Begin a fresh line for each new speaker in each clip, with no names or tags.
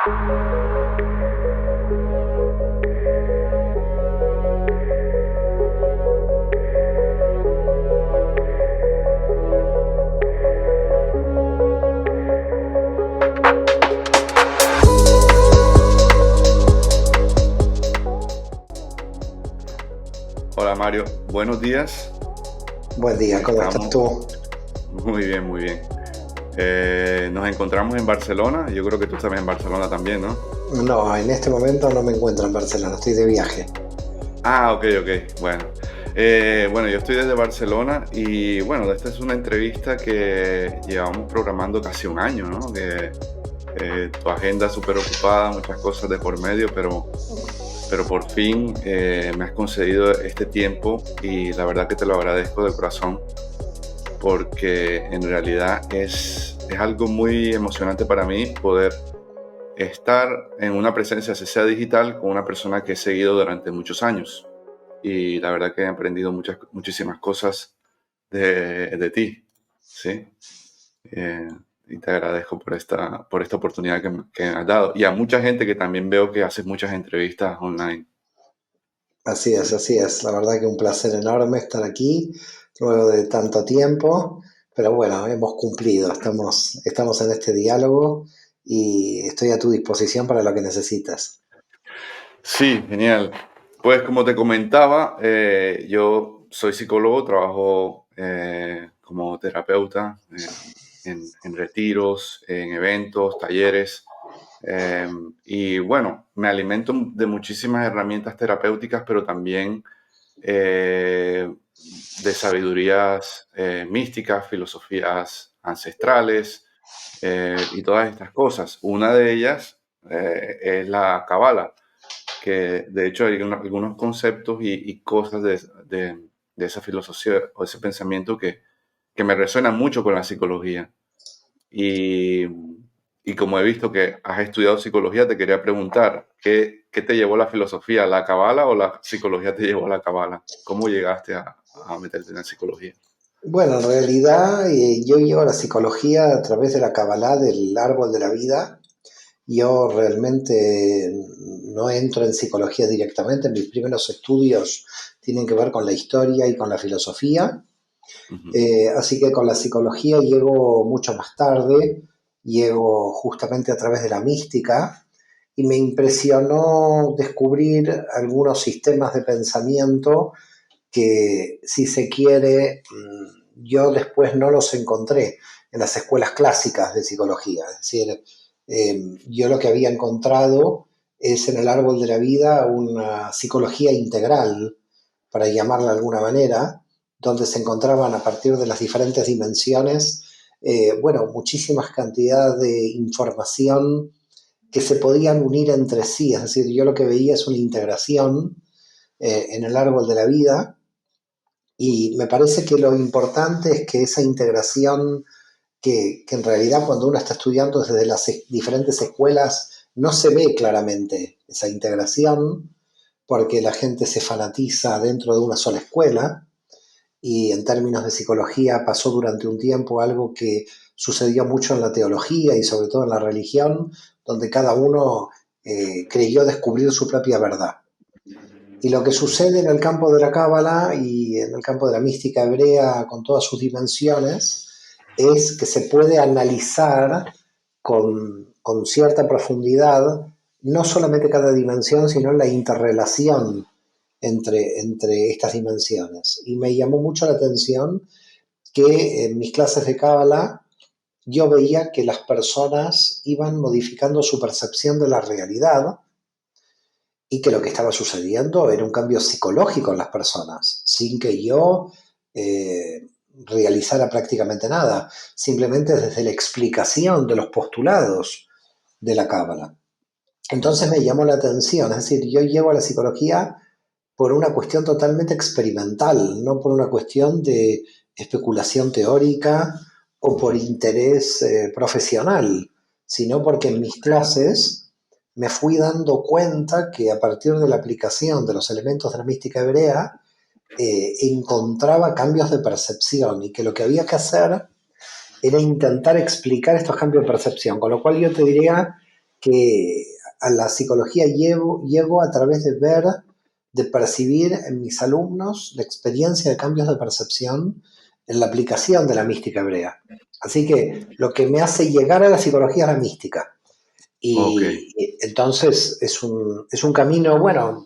Hola Mario, buenos días.
Buen día, ¿cómo estás
Estamos
tú?
muy bien, muy bien. Nos encontramos en Barcelona. Yo creo que tú estás en Barcelona también, ¿no?
No, en este momento no me encuentro en Barcelona, estoy de viaje.
Ah, ok, ok. Bueno, bueno, yo estoy desde Barcelona y bueno, esta es una entrevista que llevamos programando casi un año, ¿no? Que tu agenda es súper ocupada, muchas cosas de por medio, pero por fin me has concedido este tiempo y la verdad que te lo agradezco de corazón porque en realidad es algo muy emocionante para mí poder estar en una presencia, si sea digital, con una persona que he seguido durante muchos años. Y la verdad que he aprendido muchísimas cosas de ti, ¿sí? Eh, y te agradezco por esta oportunidad que me has dado. Y a mucha gente que también veo que haces muchas entrevistas online.
Así es, así es. La verdad que un placer enorme estar aquí luego de tanto tiempo, pero bueno, hemos cumplido, estamos en este diálogo y estoy a tu disposición para lo que necesites.
Sí, genial. Pues como te comentaba, yo soy psicólogo, trabajo como terapeuta en retiros, en eventos, talleres. eh, y bueno, me alimento de muchísimas herramientas terapéuticas, pero también de sabidurías místicas, filosofías ancestrales y todas estas cosas. Una de ellas es la Cábala, que de hecho hay algunos conceptos y cosas de esa filosofía o ese pensamiento que me resuenan mucho con la psicología. Y, y como he visto que has estudiado psicología, te quería preguntar, ¿qué te llevó la filosofía? ¿La cábala o la psicología te llevó a la cábala? ¿Cómo llegaste a meterte en la psicología?
Bueno, en realidad yo llevo la psicología a través de la Kabbalah del árbol de la vida. Yo realmente no entro en psicología directamente, mis primeros estudios tienen que ver con la historia y con la filosofía.
Ujú.
Así que con la psicología llego mucho más tarde, llego justamente a través de la mística y me impresionó descubrir algunos sistemas de pensamiento que, si se quiere, yo después no los encontré en las escuelas clásicas de psicología. Es decir, yo lo que había encontrado es en el árbol de la vida una psicología integral, para llamarla de alguna manera, donde se encontraban a partir de las diferentes dimensiones, bueno, muchísimas cantidades de información que se podían unir entre sí. Es decir, yo lo que veía es una integración en el árbol de la vida y me parece que lo importante es que esa integración, que en realidad cuando uno está estudiando desde las diferentes escuelas no se ve claramente esa integración, porque la gente se fanatiza dentro de una sola escuela, y en términos de psicología pasó durante un tiempo algo que sucedió mucho en la teología y sobre todo en la religión, donde cada uno creyó descubrir su propia verdad. Y lo que sucede en el campo de la cábala y en el campo de la mística hebrea con todas sus dimensiones es que se puede analizar con cierta profundidad no solamente cada dimensión, sino la interrelación entre estas dimensiones. Y me llamó mucho la atención que en mis clases de cábala yo veía que las personas iban modificando su percepción de la realidad y que lo que estaba sucediendo era un cambio psicológico en las personas, sin que yo realizara prácticamente nada, simplemente desde la explicación de los postulados de la cábala. Entonces me llamó la atención, es decir, yo llevo a la psicología por una cuestión totalmente experimental, no por una cuestión de especulación teórica o por
Ujú.
interés profesional, sino porque en mis clases me fui dando cuenta que a partir de la aplicación de los elementos de la mística hebrea encontraba cambios de percepción y que lo que había que hacer era intentar explicar estos cambios de percepción, con lo cual yo te diría que a la psicología llego a través de ver, de percibir en mis alumnos la experiencia de cambios de percepción en la aplicación de la mística hebrea. Así que lo que me hace llegar a la psicología es la mística.
Ok.
Y entonces es un camino, bueno,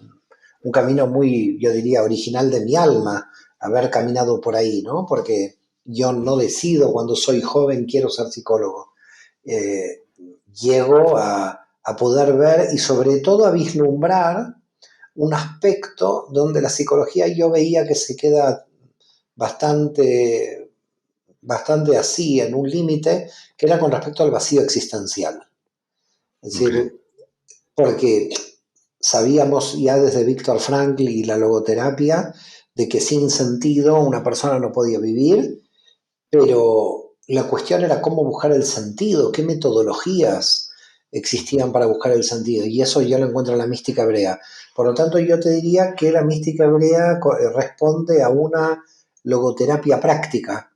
un camino muy, yo diría, original de mi alma, haber caminado por ahí, ¿no? Porque yo no decido cuando soy joven quiero ser psicólogo. Eh, Llego a poder ver y sobre todo a vislumbrar un aspecto donde la psicología yo veía que se queda bastante, bastante así, en un límite, que era con respecto al vacío existencial. Es
Ok.
decir, porque sabíamos ya desde Viktor Frankl y la logoterapia de que sin sentido una persona no podía vivir, pero la cuestión era cómo buscar el sentido, qué metodologías existían para buscar el sentido, y eso yo lo encuentro en la mística hebrea. Por lo tanto, yo te diría que la mística hebrea responde a una logoterapia práctica,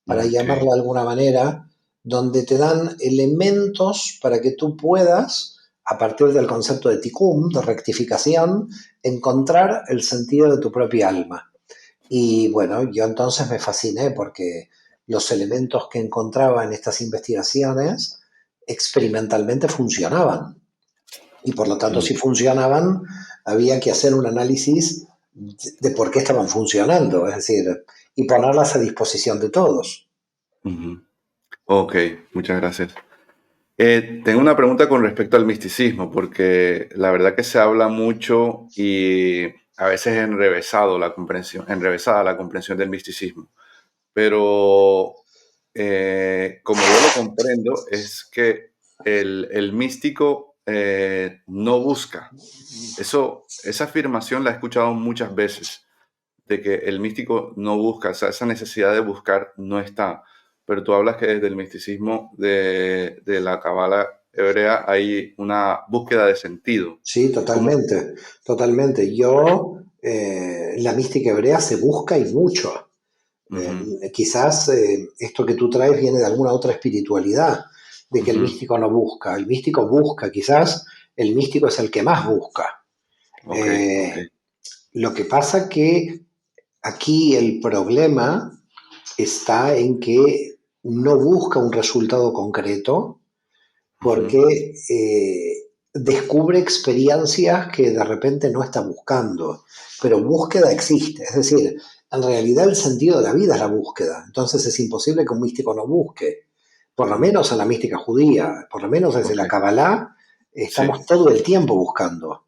para
Ok.
llamarla de alguna manera, donde te dan elementos para que tú puedas, a partir del concepto de tikkun, de rectificación, encontrar el sentido de tu propia alma. Y bueno, yo entonces me fasciné porque los elementos que encontraba en estas investigaciones experimentalmente funcionaban. Y por lo tanto, si
Mm,
funcionaban, había que hacer un análisis de por qué estaban funcionando, es decir, y ponerlas a disposición de todos.
ujú. Ok, muchas gracias. Tengo una pregunta con respecto al misticismo, porque la verdad que se habla mucho y a veces enrevesada la comprensión del misticismo. Pero como yo lo comprendo, es que el místico no busca. Esa afirmación la he escuchado muchas veces, de que el místico no busca, o sea, esa necesidad de buscar no está. Pero tú hablas que desde el misticismo de la Cabala hebrea hay una búsqueda de sentido.
Sí,
¿Cómo?
totalmente, totalmente. La mística hebrea se busca y mucho.
Ujú,
Quizás esto que tú traes viene de alguna otra espiritualidad, de que el
ujú.
místico no busca. El místico busca, quizás el místico es el que más busca.
Ok, ok.
Eh, lo que pasa que aquí el problema está en que no busca un resultado concreto
Ujú.
porque descubre experiencias que de repente no está buscando, pero búsqueda existe, es decir, en realidad el sentido de la vida es la búsqueda, entonces es imposible que un místico no busque, por lo
Mm,
menos en la mística judía, por lo menos desde
ok,
la Kabbalah,
sí.
estamos todo el tiempo buscando.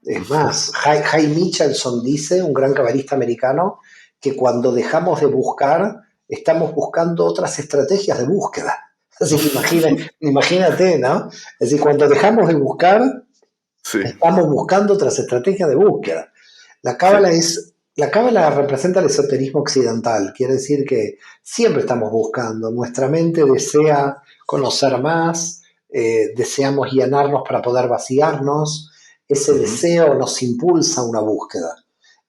Es más, Jay Michelson dice, un gran cabalista americano, que cuando dejamos de buscar, estamos buscando otras estrategias de búsqueda. Así que imagínate, ¿no? Es decir, cuando dejamos de buscar,
Sí,
estamos buscando otras estrategias de búsqueda.
sí.
La cábala representa el esoterismo occidental, quiere decir que siempre estamos buscando, nuestra mente desea conocer más, deseamos llenarnos para poder vaciarnos, ese
Ujú.
deseo nos impulsa a una búsqueda.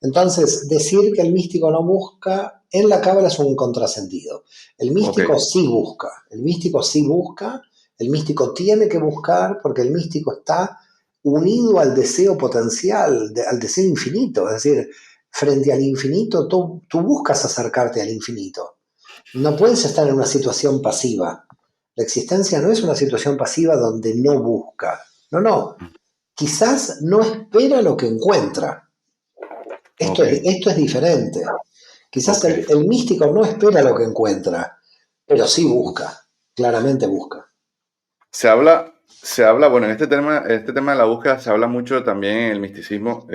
Entonces, decir que el místico no busca en la cábala es un contrasentido. El
Ok,
místico sí busca, el místico sí busca, el místico tiene que buscar porque el místico está unido al deseo potencial, al deseo infinito. Es decir, frente al infinito, tú buscas acercarte al infinito. No puedes estar en una situación pasiva. La existencia no es una situación pasiva donde no busca. No, no. Quizás no espera lo que encuentra.
ok,
Esto es diferente. Quizás
ok.
el místico no espera lo que encuentra, pero sí busca, claramente busca.
Bueno, en este tema de la búsqueda se habla mucho también en el misticismo,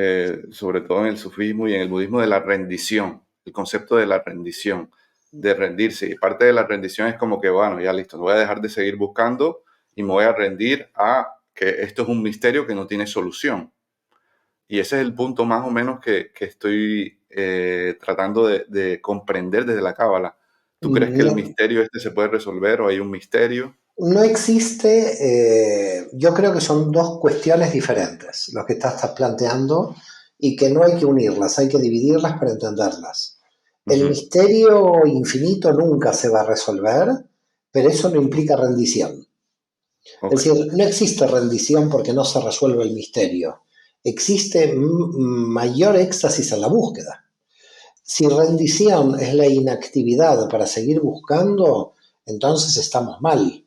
sobre todo en el sufismo y en el budismo, de la rendición, el concepto de la rendición, de rendirse. Y parte de la rendición es como que, bueno, ya listo, voy a dejar de seguir buscando y me voy a rendir a que esto es un misterio que no tiene solución. Y ese es el punto más o menos que estoy tratando de comprender desde la Cábala. ¿Tú crees que el
No,
misterio este se puede resolver o hay un misterio?
no existe, yo creo que son dos cuestiones diferentes, lo que estás planteando, y que no hay que unirlas, hay que dividirlas para entenderlas. El
Ujú.
misterio infinito nunca se va a resolver, pero eso no implica rendición.
Ok.
Es decir, no existe rendición porque no se resuelve el misterio. Existe mayor éxtasis en la búsqueda. Si rendición es la inactividad para seguir buscando, entonces estamos mal,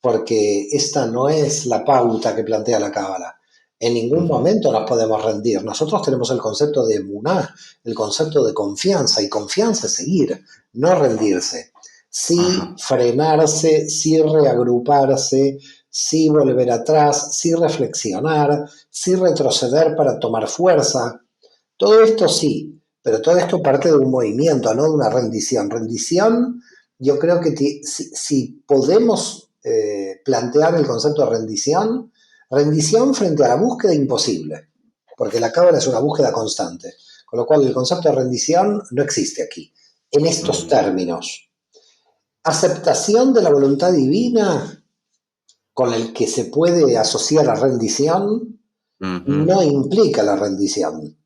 porque esta no es la pauta que plantea la Cábala. En ningún
Ujú,
momento nos podemos rendir. Nosotros tenemos el concepto de emuná, el concepto de confianza, y confianza es seguir, no rendirse. Sí
ajá.
frenarse, sí reagruparse, sí volver atrás, sí reflexionar, sí retroceder para tomar fuerza. Todo esto sí, pero todo esto parte de un movimiento, no de una rendición. Rendición, yo creo que si podemos plantear el concepto de rendición, rendición frente a la búsqueda imposible, porque la cábala es una búsqueda constante, con lo cual el concepto de rendición no existe aquí, en estos
Ujú,
términos. Aceptación de la voluntad divina con el que se puede asociar a rendición
ujú,
no implica la rendición.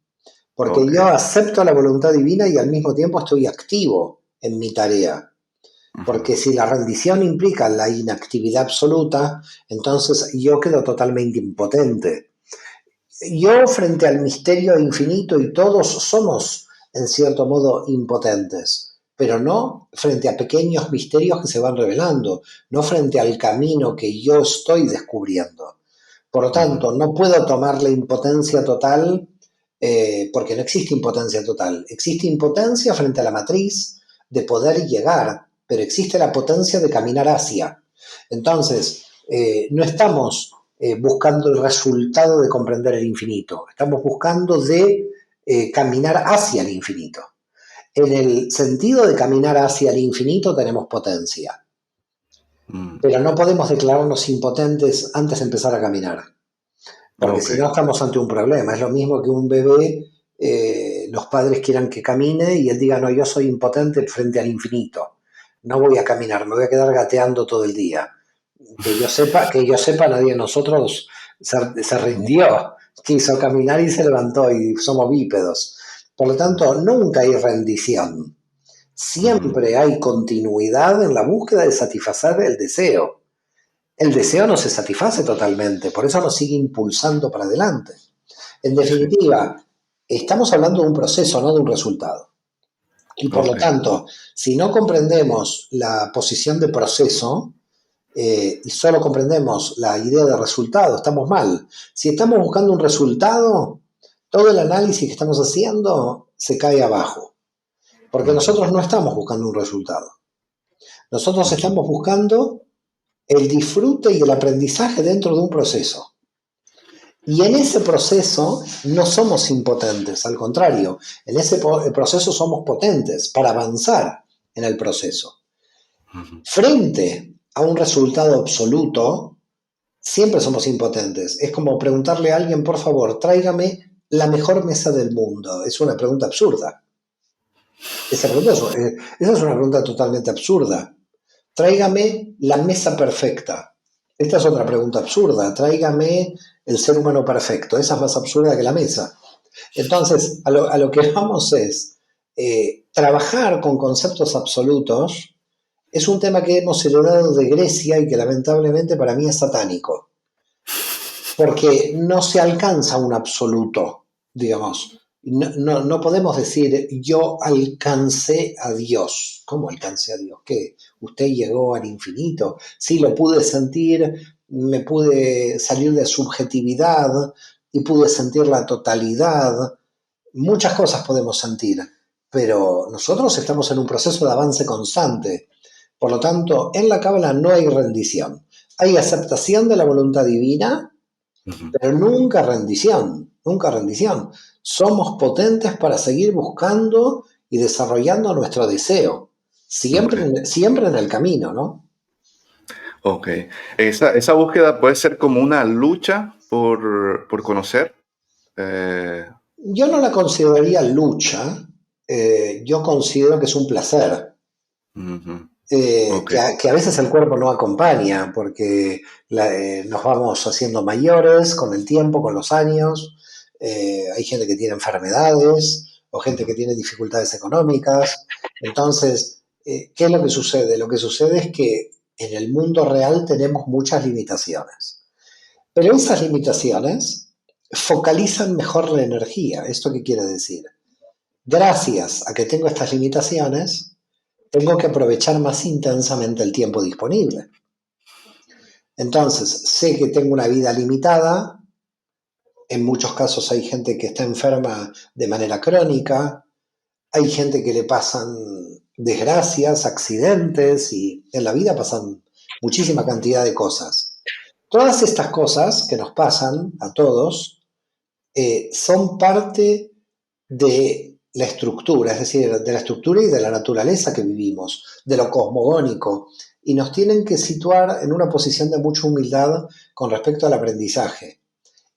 Porque
ok.
yo acepto la voluntad divina y al mismo tiempo estoy activo en mi tarea.
Ujú,
Porque si la rendición implica la inactividad absoluta, entonces yo quedo totalmente impotente. Yo frente al misterio infinito y todos somos, en cierto modo, impotentes, pero no frente a pequeños misterios que se van revelando, no frente al camino que yo estoy descubriendo. Por lo
ujú,
tanto, no puedo tomar la impotencia total porque no existe impotencia total. Existe impotencia frente a la matriz de poder llegar, pero existe la potencia de caminar hacia. Entonces, no estamos buscando el resultado de comprender el infinito, estamos buscando de caminar hacia el infinito. En el sentido de caminar hacia el infinito tenemos potencia,
mm,
pero no podemos declararnos impotentes antes de empezar a caminar. Porque
ok.
si no estamos ante un problema. Es lo mismo que un bebé, los padres quieran que camine y él diga, no, yo soy impotente frente al infinito. No voy a caminar, me voy a quedar gateando todo el día. Que yo sepa, nadie de nosotros se rindió, quiso caminar y se levantó y somos bípedos. Por lo tanto, nunca hay rendición.
Ujú,
Siempre hay continuidad en la búsqueda de satisfacer el deseo. El deseo no se satisface totalmente, por eso nos sigue impulsando para adelante. En
sí,
definitiva, estamos hablando de un proceso, no de un resultado. Y por lo
ok.
tanto, si no comprendemos la posición de proceso y solo comprendemos la idea de resultado, estamos mal. Si estamos buscando un resultado, todo el análisis que estamos haciendo se cae abajo, porque
Ujú,
nosotros no estamos buscando un resultado. Nosotros
ujú,
estamos buscando el disfrute y el aprendizaje dentro de un proceso. Y en ese proceso no somos impotentes, al contrario, en ese proceso somos potentes para avanzar en el proceso.
ujú,
Frente a un resultado absoluto, siempre somos impotentes. Es como preguntarle a alguien, por favor, tráigame la mejor mesa del mundo. Es una pregunta absurda. Esa es una pregunta totalmente absurda. Tráigame la mesa perfecta. Esta es otra pregunta absurda. Tráigame el ser humano perfecto. Esa es más absurda que la mesa. Entonces, a lo que vamos es, trabajar con conceptos absolutos es un tema que hemos heredado de Grecia y que lamentablemente para mí es satánico, porque no se alcanza un absoluto, digamos. No podemos decir yo alcancé a Dios. ¿Cómo alcancé a Dios? ¿Qué? ¿Usted llegó al infinito? Sí, lo pude sentir, me pude salir de subjetividad y pude sentir la totalidad. Muchas cosas podemos sentir, pero nosotros estamos en un proceso de avance constante. Por lo tanto, en la Cábala no hay rendición. Hay aceptación de la voluntad divina,
ujú,
pero nunca rendición, nunca rendición. Somos potentes para seguir buscando y desarrollando nuestro deseo,
ok.
siempre en el camino, ¿no?
Ok. Esa búsqueda puede ser como una lucha por conocer. Eh,
Yo no la consideraría lucha, yo considero que es un placer.
ujú, ok.
Que a veces el cuerpo no acompaña porque nos vamos haciendo mayores con el tiempo, con los años. Hay gente que tiene enfermedades o gente
Ujú,
que tiene dificultades económicas. Entonces, ¿qué es lo que sucede? Lo que sucede es que en el mundo real tenemos muchas limitaciones. Pero esas limitaciones focalizan mejor la energía. ¿Esto qué quiere decir? Gracias a que tengo estas limitaciones, tengo que aprovechar más intensamente el tiempo disponible. Entonces, sé que tengo una vida limitada. En muchos casos hay gente que está enferma de manera crónica, hay gente que le pasan desgracias, accidentes, y en la vida pasan muchísima cantidad de cosas. Todas estas cosas que nos pasan a todos son parte de la estructura, es decir, de la estructura y de la naturaleza que vivimos, de lo cosmogónico, y nos tienen que situar en una posición de mucha humildad con respecto al aprendizaje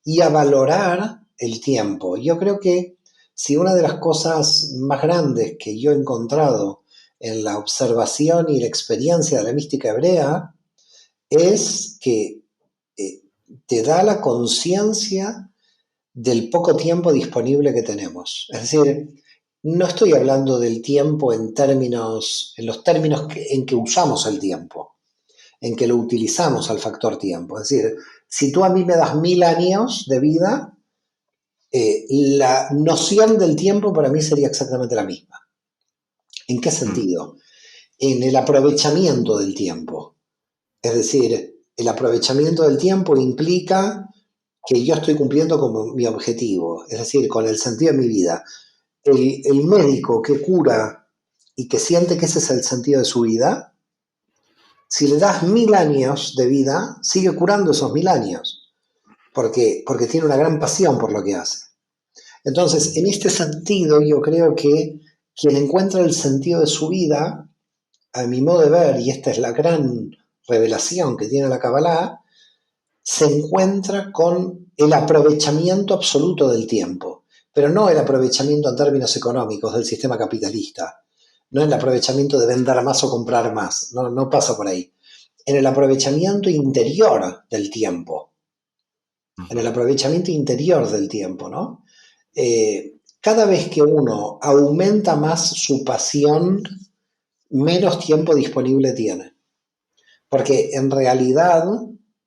y a valorar el tiempo. Yo creo que si una de las cosas más grandes que yo he encontrado en la observación y la experiencia de la mística hebrea es que te da la conciencia del poco tiempo disponible que tenemos. Es decir, no estoy hablando del tiempo en los términos en que usamos el tiempo, en que lo utilizamos al factor tiempo. Es decir, si tú a mí me das 1000 años de vida, la noción del tiempo para mí sería exactamente la misma. ¿En qué sentido? En el aprovechamiento del tiempo. Es decir, el aprovechamiento del tiempo implica que yo estoy cumpliendo con mi objetivo, es decir, con el sentido de mi vida. El médico que cura y que siente que ese es el sentido de su vida, si le das 1000 años de vida, sigue curando esos 1000 años, porque tiene una gran pasión por lo que hace. Entonces, en este sentido, yo creo que quien encuentra el sentido de su vida, a mi modo de ver, y esta es la gran revelación que tiene la Kabbalah, se encuentra con el aprovechamiento absoluto del tiempo, pero no el aprovechamiento en términos económicos del sistema capitalista, no el aprovechamiento de vender más o comprar más, no pasa por ahí, en el aprovechamiento interior del tiempo, en el aprovechamiento interior del tiempo, ¿no? Cada vez que uno aumenta más su pasión, menos tiempo disponible tiene. Porque en realidad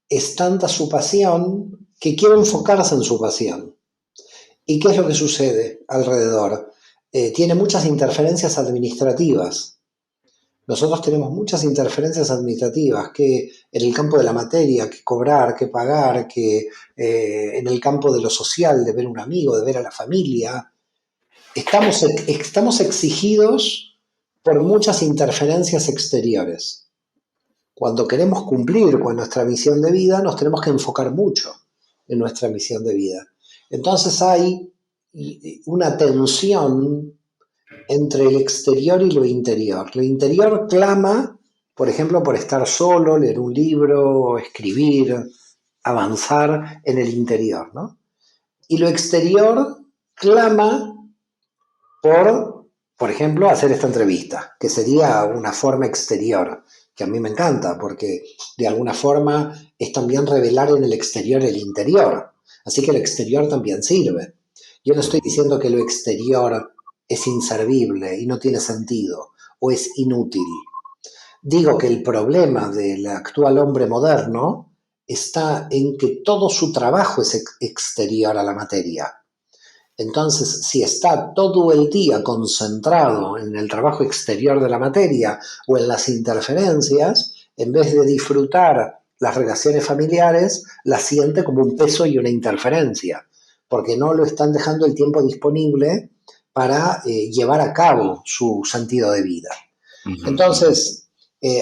es tanta su pasión que quiere enfocarse en su pasión. ¿Y qué es lo que sucede alrededor? Tiene muchas interferencias administrativas. Nosotros tenemos muchas interferencias administrativas, que en el campo de la materia, que cobrar, que pagar, que en el campo de lo social, de ver a un amigo, de ver a la familia. Estamos exigidos por muchas interferencias exteriores. Cuando queremos cumplir con nuestra misión de vida, nos tenemos que enfocar mucho en nuestra misión de vida. Entonces hay una tensión entre el exterior y lo interior. Lo interior clama, por ejemplo, por estar solo, leer un libro, escribir, avanzar en el interior, ¿no? Y lo exterior clama por ejemplo, hacer esta entrevista, que sería una forma exterior, que a mí me encanta, porque de alguna forma es también revelar en el exterior el interior. Así que el exterior también sirve. Yo no estoy diciendo que lo exterior es inservible y no tiene sentido o es inútil. Digo que el problema del actual hombre moderno está en que todo su trabajo es exterior a la materia. Entonces, si está todo el día concentrado en el trabajo exterior de la materia o en las interferencias, en vez de disfrutar las relaciones familiares, las siente como un peso y una interferencia, porque no lo están dejando el tiempo disponible para llevar a cabo su sentido de vida. Entonces,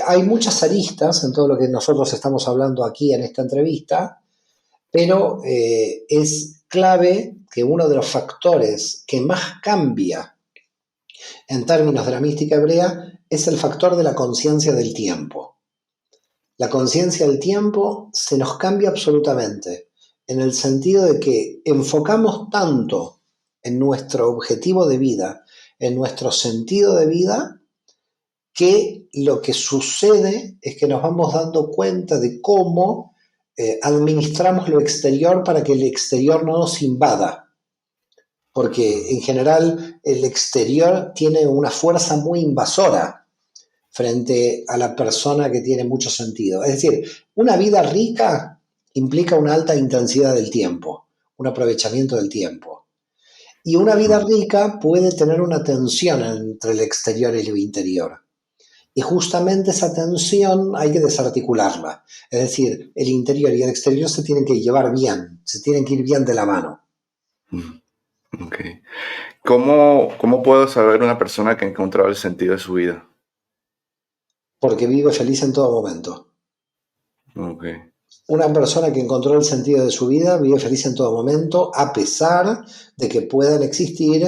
hay muchas aristas en todo lo que nosotros estamos hablando aquí en esta entrevista, pero es clave que uno de los factores que más cambia en términos de la mística hebrea es el factor de la conciencia del tiempo. La conciencia del tiempo se nos cambia absolutamente, en el sentido de que enfocamos tanto en nuestro objetivo de vida, en nuestro sentido de vida, que lo que sucede es que nos vamos dando cuenta de cómo administramos lo exterior para que el exterior no nos invada. Porque en general el exterior tiene una fuerza muy invasora. frente a la persona que tiene mucho sentido. Es decir, una vida rica implica una alta intensidad del tiempo, un aprovechamiento del tiempo. Y una vida
Mm,
rica puede tener una tensión entre el exterior y lo interior. Y justamente esa tensión hay que desarticularla. Es decir, el interior y el exterior se tienen que llevar bien, se tienen que ir bien de la mano.
mm, ok. ¿Cómo puedo saber una persona que ha encontrado el sentido de su vida?
Porque vive feliz en todo momento.
Ok.
Una persona que encontró el sentido de su vida vive feliz en todo momento, a pesar de que puedan existir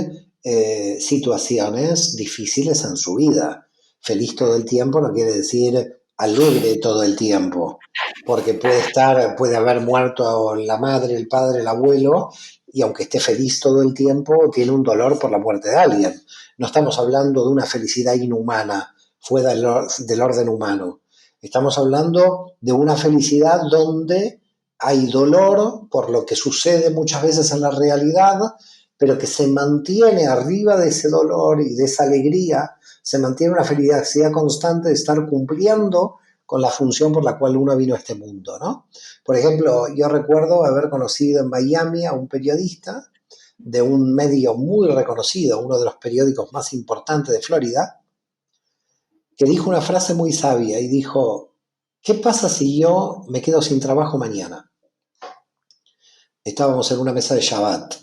situaciones difíciles en su vida. Feliz todo el tiempo no quiere decir alegre todo el tiempo, porque puede haber muerto la madre, el padre, el abuelo, y aunque esté feliz todo el tiempo, tiene un dolor por la muerte de alguien. No estamos hablando de una felicidad inhumana, fuera del orden humano. Estamos hablando de una felicidad donde hay dolor por lo que sucede muchas veces en la realidad, pero que se mantiene arriba de ese dolor y de esa alegría, se mantiene una felicidad constante de estar cumpliendo con la función por la cual uno vino a este mundo, ¿no? Por ejemplo, yo recuerdo haber conocido en Miami a un periodista de un medio muy reconocido, uno de los periódicos más importantes de Florida, que dijo una frase muy sabia y dijo, ¿qué pasa si yo me quedo sin trabajo mañana? Estábamos en una mesa de Shabbat,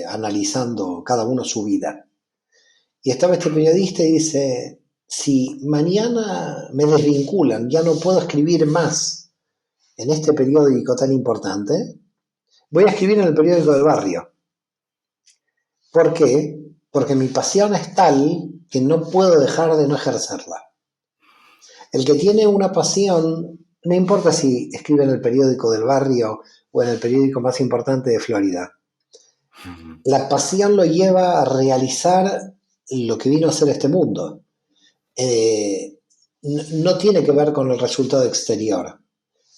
analizando cada uno su vida. Y estaba este periodista y dice, si mañana me desvinculan, ya no puedo escribir más en este periódico tan importante, voy a escribir en el periódico del barrio. ¿Por qué? Porque mi pasión es tal que no puedo dejar de no ejercerla. El que tiene una pasión, no importa si escribe en el periódico del barrio o en el periódico más importante de Florida,
Ujú.
la pasión lo lleva a realizar lo que vino a ser este mundo. Eh, no tiene que ver con el resultado exterior.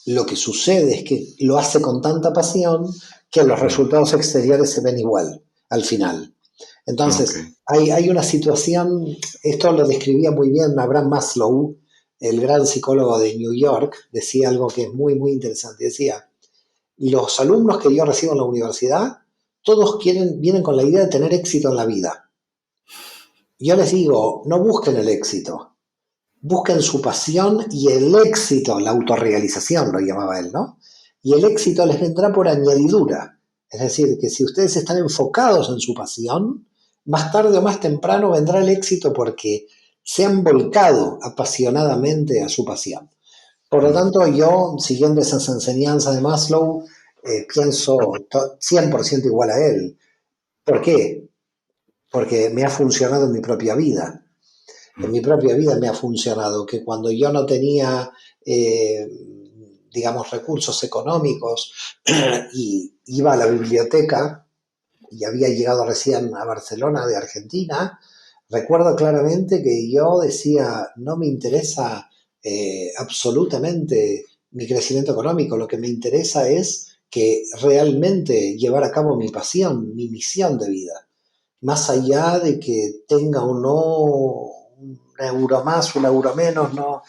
Lo que sucede es que lo hace con tanta pasión que los
Mm,
resultados exteriores se ven igual al final.
ok.
Entonces, hay una situación, esto lo describía muy bien Abraham Maslow, el gran psicólogo de New York, decía algo que es muy, muy interesante. Decía, los alumnos que yo recibo en la universidad, todos vienen con la idea de tener éxito en la vida. Yo les digo, no busquen el éxito, busquen su pasión y el éxito, la autorrealización lo llamaba él, ¿no? Y el éxito les vendrá por añadidura. Es decir, que si ustedes están enfocados en su pasión, más tarde o más temprano vendrá el éxito porque se han volcado apasionadamente a su pasión. Por lo
Mm,
tanto, yo, siguiendo esas enseñanzas de Maslow, pienso 100% igual a él. ¿Por qué? Porque me ha funcionado en mi propia vida. En
mm,
mi propia vida me ha funcionado que cuando yo no tenía, eh, digamos, recursos económicos y iba a la biblioteca y había llegado recién a Barcelona de Argentina, recuerdo claramente que yo decía, no me interesa absolutamente mi crecimiento económico, lo que me interesa es que realmente llevar a cabo mi pasión, mi misión de vida, más allá de que tenga o no un euro más, un euro menos, no.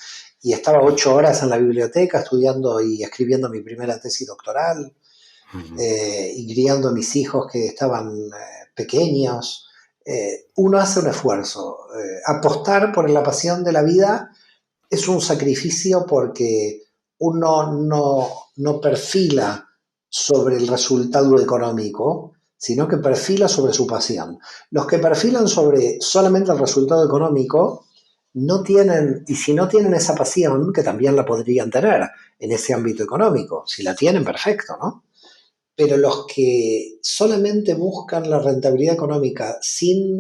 Y estaba
mm,
8 horas en la biblioteca estudiando y escribiendo mi primera tesis doctoral,
mm,
y criando a mis hijos que estaban pequeños. Uno hace un esfuerzo. Apostar por la pasión de la vida es un sacrificio porque uno no perfila sobre el resultado económico, sino que perfila sobre su pasión. Los que perfilan sobre solamente el resultado económico no tienen, y si no tienen esa pasión, que también la podrían tener en ese ámbito económico, si la tienen, perfecto, ¿no? Pero los que solamente buscan la rentabilidad económica sin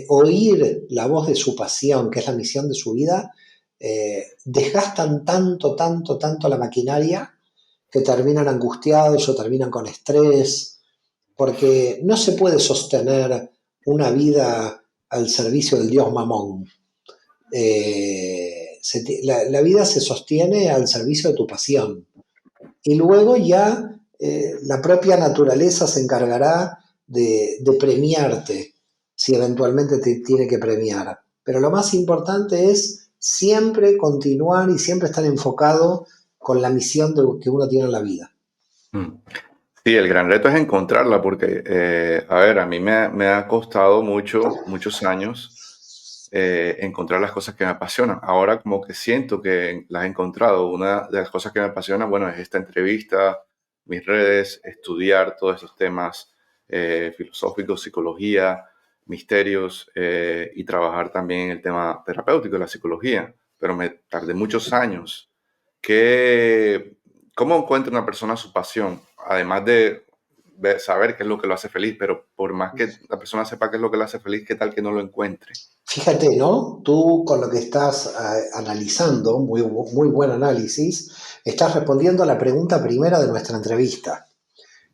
oír la voz de su pasión, que es la misión de su vida, desgastan tanto, tanto, tanto la maquinaria que terminan angustiados o terminan con estrés, porque no se puede sostener una vida al servicio del dios Mamón. La vida se sostiene al servicio de tu pasión. Y luego ya la propia naturaleza se encargará de premiarte si eventualmente te tiene que premiar. Pero lo más importante es siempre continuar y siempre estar enfocado con la misión que uno tiene en la vida.
Mm. Sí, el gran reto es encontrarla porque, a ver, a mí me ha costado muchos años encontrar las cosas que me apasionan. Ahora como que siento que las he encontrado. Una de las cosas que me apasiona, bueno, es esta entrevista, mis redes, estudiar todos esos temas filosóficos, psicología, misterios y trabajar también en el tema terapéutico de la psicología. Pero me tardé muchos años. ¿Qué, ¿Cómo encuentra una persona su pasión? Además de saber qué es lo que lo hace feliz, pero por más que la persona sepa qué es lo que lo hace feliz, ¿qué tal que no lo encuentre?
Fíjate, ¿no? Tú con lo que estás analizando, muy buen análisis, estás respondiendo a la pregunta primera de nuestra entrevista.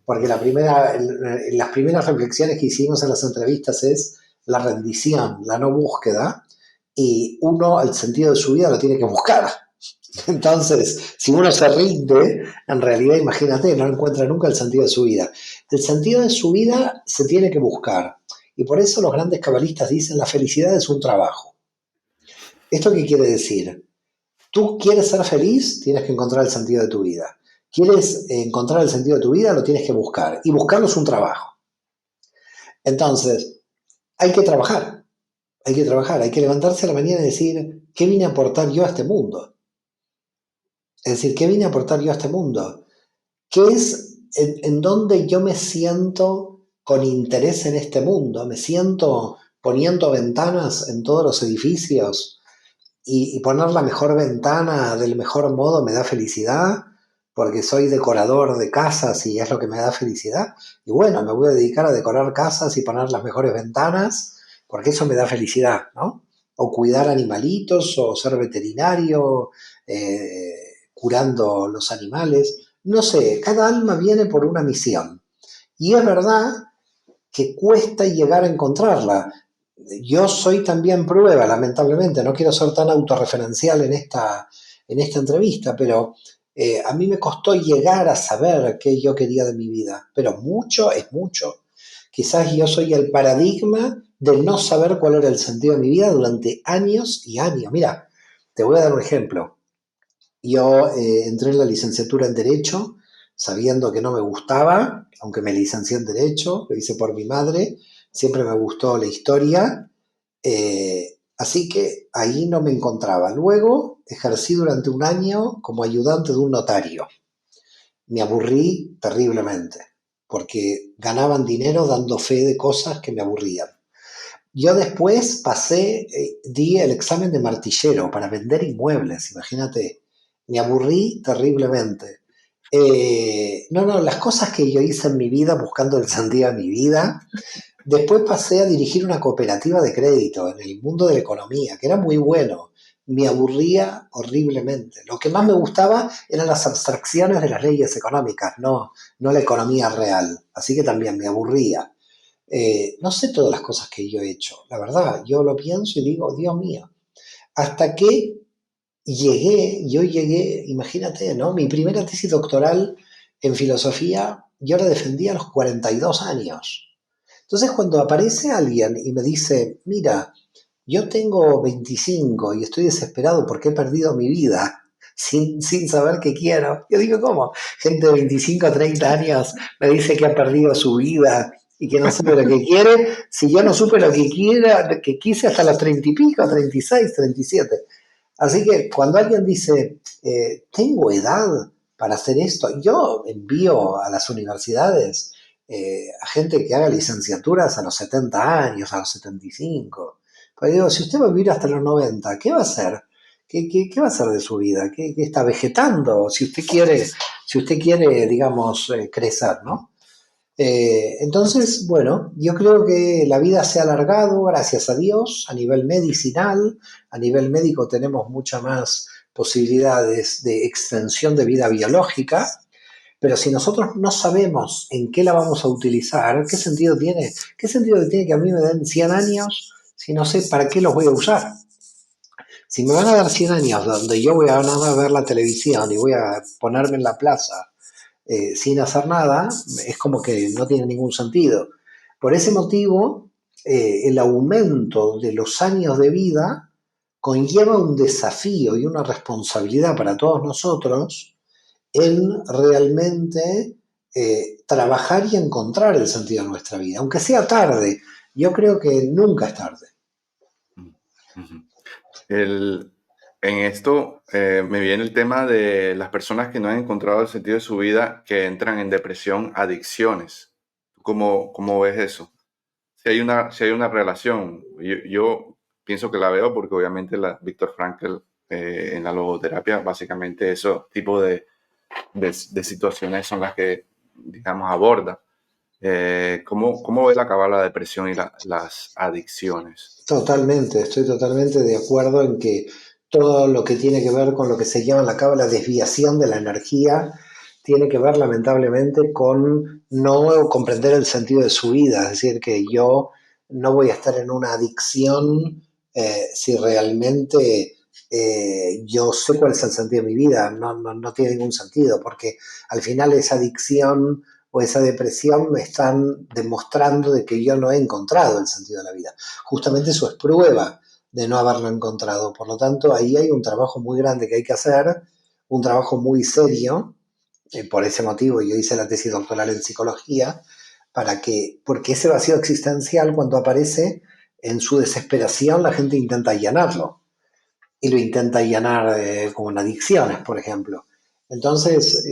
Porque las primeras reflexiones que hicimos en las entrevistas es la rendición, la no búsqueda, y uno el sentido de su vida lo tiene que buscar. Entonces, si uno se rinde, en realidad, imagínate, no encuentra nunca el sentido de su vida. El sentido de su vida se tiene que buscar. Y por eso los grandes cabalistas dicen la felicidad es un trabajo. ¿Esto qué quiere decir? Tú quieres ser feliz, tienes que encontrar el sentido de tu vida. Quieres encontrar el sentido de tu vida, lo tienes que buscar. Y buscarlo es un trabajo. Entonces, hay que trabajar, hay que levantarse a la mañana y decir, ¿qué vine a aportar yo a este mundo? Es decir, ¿qué vine a aportar yo a este mundo? ¿Qué es en donde yo me siento con interés en este mundo? ¿Me siento poniendo ventanas en todos los edificios y poner la mejor ventana del mejor modo me da felicidad? Porque soy decorador de casas y es lo que me da felicidad. Y bueno, me voy a dedicar a decorar casas y poner las mejores ventanas porque eso me da felicidad, ¿no? O cuidar animalitos, o ser veterinario, curando los animales. No sé, cada alma viene por una misión. Y es verdad que cuesta llegar a encontrarla. Yo soy también prueba, lamentablemente, no quiero ser tan autorreferencial en esta entrevista, pero a mí me costó llegar a saber qué yo quería de mi vida, pero mucho es mucho. Quizás yo soy el paradigma de no saber cuál era el sentido de mi vida durante años y años. Mira, te voy a dar un ejemplo. Yo entré en la licenciatura en Derecho sabiendo que no me gustaba, aunque me licencié en Derecho, lo hice por mi madre, siempre me gustó la historia, así que ahí no me encontraba. Luego ejercí durante un año como ayudante de un notario. Me aburrí terriblemente, porque ganaban dinero dando fe de cosas que me aburrían. Yo después di el examen de martillero para vender inmuebles, imagínate. Me aburrí terriblemente. No, las cosas que yo hice en mi vida buscando el sentido de mi vida. Después pasé a dirigir una cooperativa de crédito en el mundo de la economía, que era muy bueno. Me aburría horriblemente. Lo que más me gustaba eran las abstracciones de las leyes económicas, no la economía real. Así que también me aburría. No sé todas las cosas que yo he hecho, la verdad, yo lo pienso y digo, Dios mío, hasta que yo llegué, imagínate, ¿no? Mi primera tesis doctoral en filosofía, yo la defendí a los 42 años. Entonces, cuando aparece alguien y me dice, mira, yo tengo 25 y estoy desesperado porque he perdido mi vida sin saber qué quiero. Yo digo, ¿cómo? Gente de 25 o 30 años me dice que ha perdido su vida y que no sabe lo que quiere, si yo no supe lo que quiera, que quise hasta los 30 y pico, 36, 37. Así que cuando alguien dice, tengo edad para hacer esto, yo envío a las universidades a gente que haga licenciaturas a los 70 años, a los 75. Pues digo, si usted va a vivir hasta los 90, ¿qué va a hacer? ¿Qué va a hacer de su vida? ¿Qué está vegetando? Si usted quiere, digamos, crecer, ¿no? Entonces, bueno, yo creo que la vida se ha alargado, gracias a Dios, a nivel medicinal, a nivel médico tenemos muchas más posibilidades de extensión de vida biológica, pero si nosotros no sabemos en qué la vamos a utilizar, ¿qué sentido tiene? ¿Qué sentido tiene que a mí me den 100 años si no sé para qué los voy a usar? Si me van a dar 100 años donde yo voy a nada más ver la televisión y voy a ponerme en la plaza sin hacer nada, es como que no tiene ningún sentido. Por ese motivo, el aumento de los años de vida conlleva un desafío y una responsabilidad para todos nosotros en realmente trabajar y encontrar el sentido de nuestra vida, aunque sea tarde. Yo creo que nunca es tarde.
Ujú. El, en esto me viene el tema de las personas que no han encontrado el sentido de su vida, que entran en depresión, adicciones. ¿Cómo ves eso? Si hay una relación, yo pienso que la veo porque obviamente Viktor Frankl en la logoterapia, básicamente esos tipo de situaciones son las que, digamos, aborda. ¿Cómo ves acabar la depresión y las adicciones?
Totalmente, estoy totalmente de acuerdo en que todo lo que tiene que ver con lo que se llama en la cábala desviación de la energía tiene que ver lamentablemente con no comprender el sentido de su vida, es decir, que yo no voy a estar en una adicción si realmente yo sé cuál es el sentido de mi vida, no tiene ningún sentido, porque al final esa adicción o esa depresión me están demostrando de que yo no he encontrado el sentido de la vida. Justamente eso es prueba de no haberlo encontrado. Por lo tanto, ahí hay un trabajo muy grande que hay que hacer, un trabajo muy serio. Por ese motivo yo hice la tesis doctoral en psicología, porque ese vacío existencial cuando aparece en su desesperación la gente intenta allanarlo y lo intenta allanar con adicciones, por ejemplo. Entonces,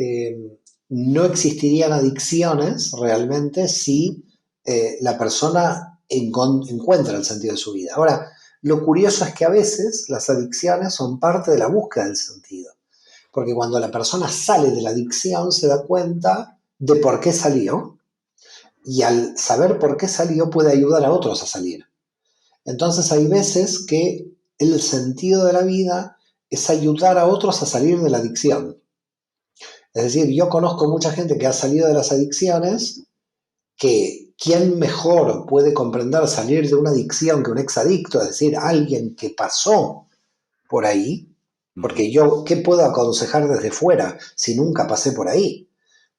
no existirían adicciones realmente si la persona encuentra el sentido de su vida. Ahora, lo curioso es que a veces las adicciones son parte de la búsqueda del sentido, porque cuando la persona sale de la adicción se da cuenta de por qué salió y al saber por qué salió puede ayudar a otros a salir. Entonces hay veces que el sentido de la vida es ayudar a otros a salir de la adicción. Es decir, yo conozco mucha gente que ha salido de las adicciones, que quién mejor puede comprender salir de una adicción que un exadicto, es decir, alguien que pasó por ahí,
Ujú.
porque yo, ¿qué puedo aconsejar desde fuera si nunca pasé por ahí?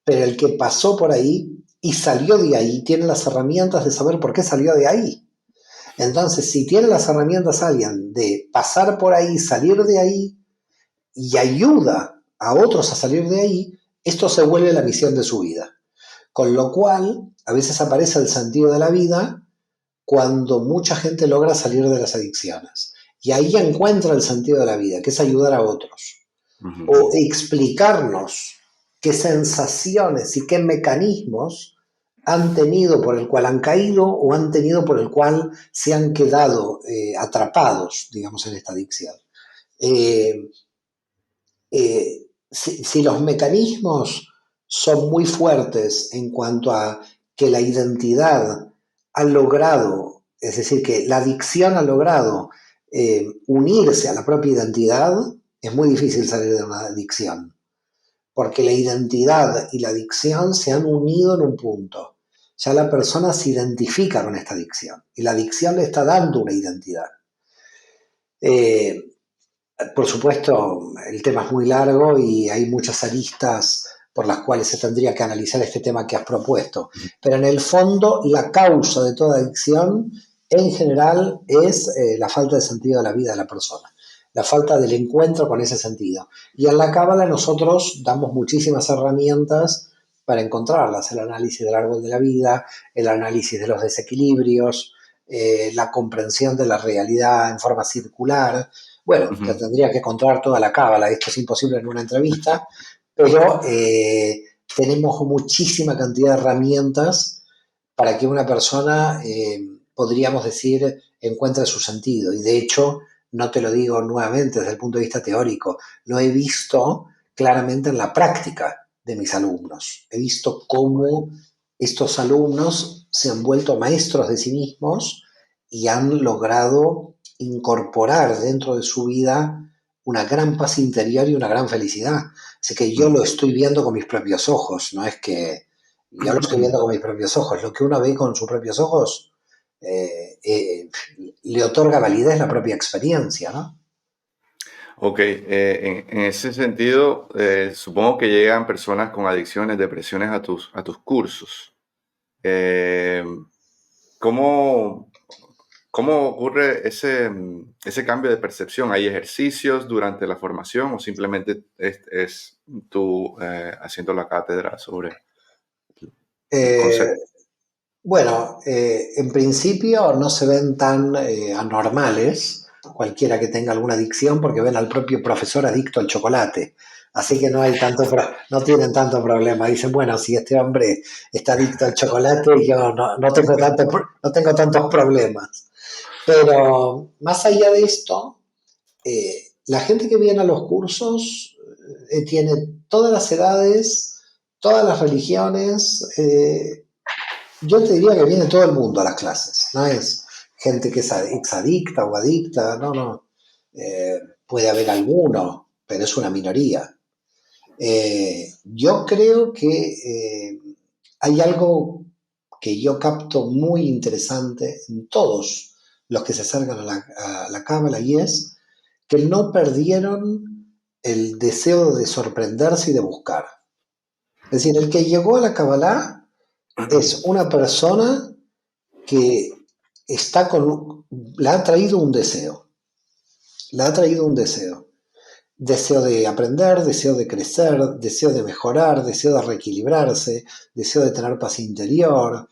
Pero el que pasó por ahí y salió de ahí tiene las herramientas de saber por qué salió de ahí. Entonces, si tiene las herramientas alguien de pasar por ahí, salir de ahí y ayuda a otros a salir de ahí, esto se vuelve la misión de su vida. Con lo cual, a veces aparece el sentido de la vida cuando mucha gente logra salir de las adicciones. Y ahí encuentra el sentido de la vida, que es ayudar a otros.
Ujú,
O
ujú.
explicarnos qué sensaciones y qué mecanismos han tenido por el cual han caído o han tenido por el cual se han quedado atrapados, digamos, en esta adicción. Eh, si los mecanismos son muy fuertes en cuanto a que la identidad ha logrado, es decir, que la adicción ha logrado unirse a la propia identidad, es muy difícil salir de una adicción, porque la identidad y la adicción se han unido en un punto. Ya la persona se identifica con esta adicción y la adicción le está dando una identidad. Eh, por supuesto, el tema es muy largo y hay muchas aristas por las cuales se tendría que analizar este tema que has propuesto. Pero en el fondo, la causa de toda adicción en general es la falta de sentido de la vida de la persona, la falta del encuentro con ese sentido. Y en la Cábala nosotros damos muchísimas herramientas para encontrarlas, el análisis del árbol de la vida, el análisis de los desequilibrios, la comprensión de la realidad en forma circular. Bueno, te
Ujú.
tendría que contar toda la cábala, esto es imposible en una entrevista, pero tenemos muchísima cantidad de herramientas para que una persona, podríamos decir, encuentre su sentido. Y de hecho, no te lo digo nuevamente desde el punto de vista teórico, lo he visto claramente en la práctica de mis alumnos. He visto cómo estos alumnos se han vuelto maestros de sí mismos y han logrado incorporar dentro de su vida una gran paz interior y una gran felicidad. Así que yo lo estoy viendo con mis propios ojos, no es que yo lo estoy viendo con mis propios ojos. Lo que uno ve con sus propios ojos eh, eh, le otorga validez la propia experiencia, ¿no?
Ok, en ese sentido, supongo que llegan personas con adicciones, depresiones a tus cursos. Eh, ¿cómo, ¿Cómo ocurre ese cambio de percepción? ¿Hay ejercicios durante la formación o simplemente es tú haciendo la cátedra sobre el
Eh,
concepto?
bueno, en principio no se ven tan anormales cualquiera que tenga alguna adicción porque ven al propio profesor adicto al chocolate. Así que no hay no tienen tanto problema. Dicen, bueno, si este hombre está adicto al chocolate, yo no tengo no tengo tantos problemas. Pero más allá de esto, la gente que viene a los cursos tiene todas las edades, todas las religiones. Yo te diría que viene todo el mundo a las clases, no es gente que es exadicta o adicta, no, no. Puede haber alguno, pero es una minoría. Yo creo que hay algo que yo capto muy interesante en todos los que se acercan a la cábala y es que no perdieron el deseo de sorprenderse y de buscar. Es decir, el que llegó a la cábala es una persona que está le ha traído un deseo, le ha traído un deseo. Deseo de aprender, deseo de crecer, deseo de mejorar, deseo de reequilibrarse, deseo de tener paz interior.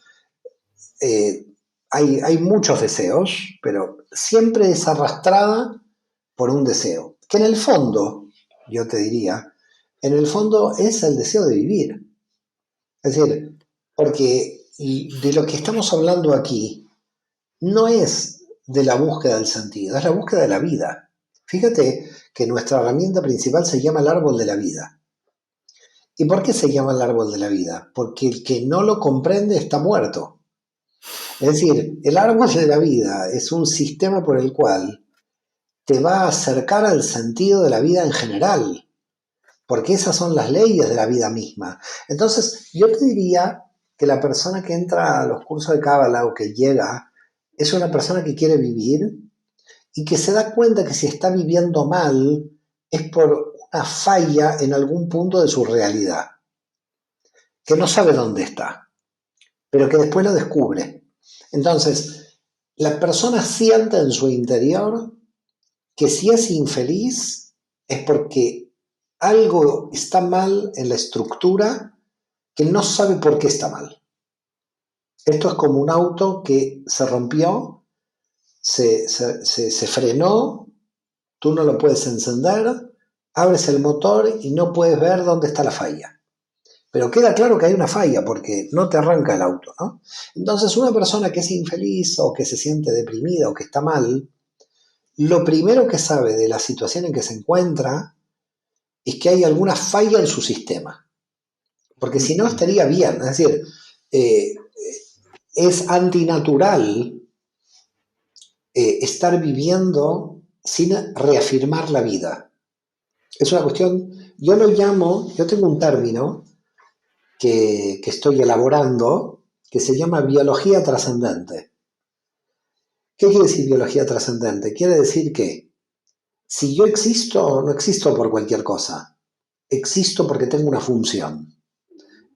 Eh, hay muchos deseos, pero siempre es arrastrada por un deseo, que en el fondo, yo te diría, en el fondo es el deseo de vivir. Es decir, porque de lo que estamos hablando aquí no es de la búsqueda del sentido, es la búsqueda de la vida. Fíjate que nuestra herramienta principal se llama el árbol de la vida. ¿Y por qué se llama el árbol de la vida? Porque el que no lo comprende está muerto. Es decir, el árbol de la vida es un sistema por el cual te va a acercar al sentido de la vida en general, porque esas son las leyes de la vida misma. Entonces, yo te diría que la persona que entra a los cursos de Cábala o que llega es una persona que quiere vivir y que se da cuenta que si está viviendo mal es por una falla en algún punto de su realidad, que no sabe dónde está, pero que después lo descubre. Entonces, la persona siente en su interior que si es infeliz es porque algo está mal en la estructura que no sabe por qué está mal. Esto es como un auto que se rompió, se frenó, tú no lo puedes encender, abres el motor y no puedes ver dónde está la falla. Pero queda claro que hay una falla porque no te arranca el auto, ¿no? Entonces, una persona que es infeliz o que se siente deprimida o que está mal, lo primero que sabe de la situación en que se encuentra es que hay alguna falla en su sistema. Porque si no estaría bien. Es decir, eh, es antinatural estar viviendo sin reafirmar la vida. Es una cuestión, yo tengo un término que estoy elaborando que se llama biología trascendente. ¿Qué quiere decir biología trascendente? Quiere decir que si yo existo, no existo por cualquier cosa, existo porque tengo una función.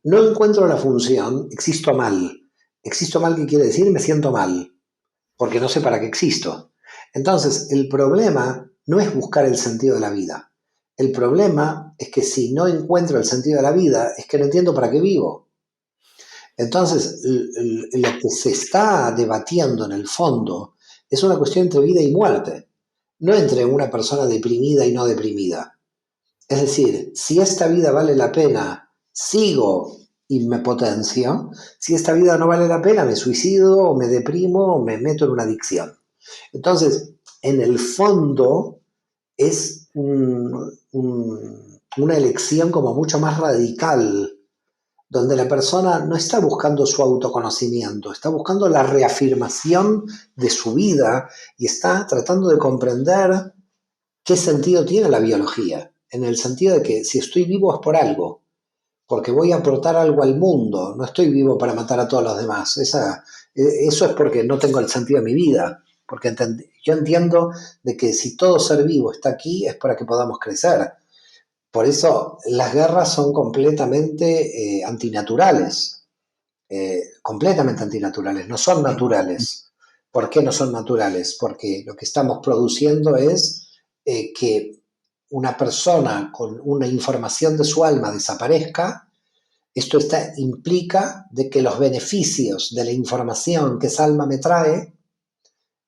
No encuentro la función, existo mal. Existo mal, ¿qué quiere decir? Me siento mal, porque no sé para qué existo. Entonces, el problema no es buscar el sentido de la vida. El problema es que si no encuentro el sentido de la vida, es que no entiendo para qué vivo. Entonces, lo que se está debatiendo en el fondo es una cuestión entre vida y muerte, no entre una persona deprimida y no deprimida. Es decir, si esta vida vale la pena, sigo y me potencio. Si esta vida no vale la pena, me suicido o me deprimo o me meto en una adicción. Entonces, en el fondo, es una elección como mucho más radical, donde la persona no está buscando su autoconocimiento, está buscando la reafirmación de su vida y está tratando de comprender qué sentido tiene la biología, en el sentido de que si estoy vivo es por algo, porque voy a aportar algo al mundo, no estoy vivo para matar a todos los demás. Eso es porque no tengo el sentido de mi vida, porque yo entiendo de que si todo ser vivo está aquí es para que podamos crecer. Por eso las guerras son completamente antinaturales, completamente antinaturales, no son naturales, ¿Por qué no son naturales? Porque lo que estamos produciendo es que una persona con una información de su alma desaparezca. Esto implica de que los beneficios de la información que esa alma me trae,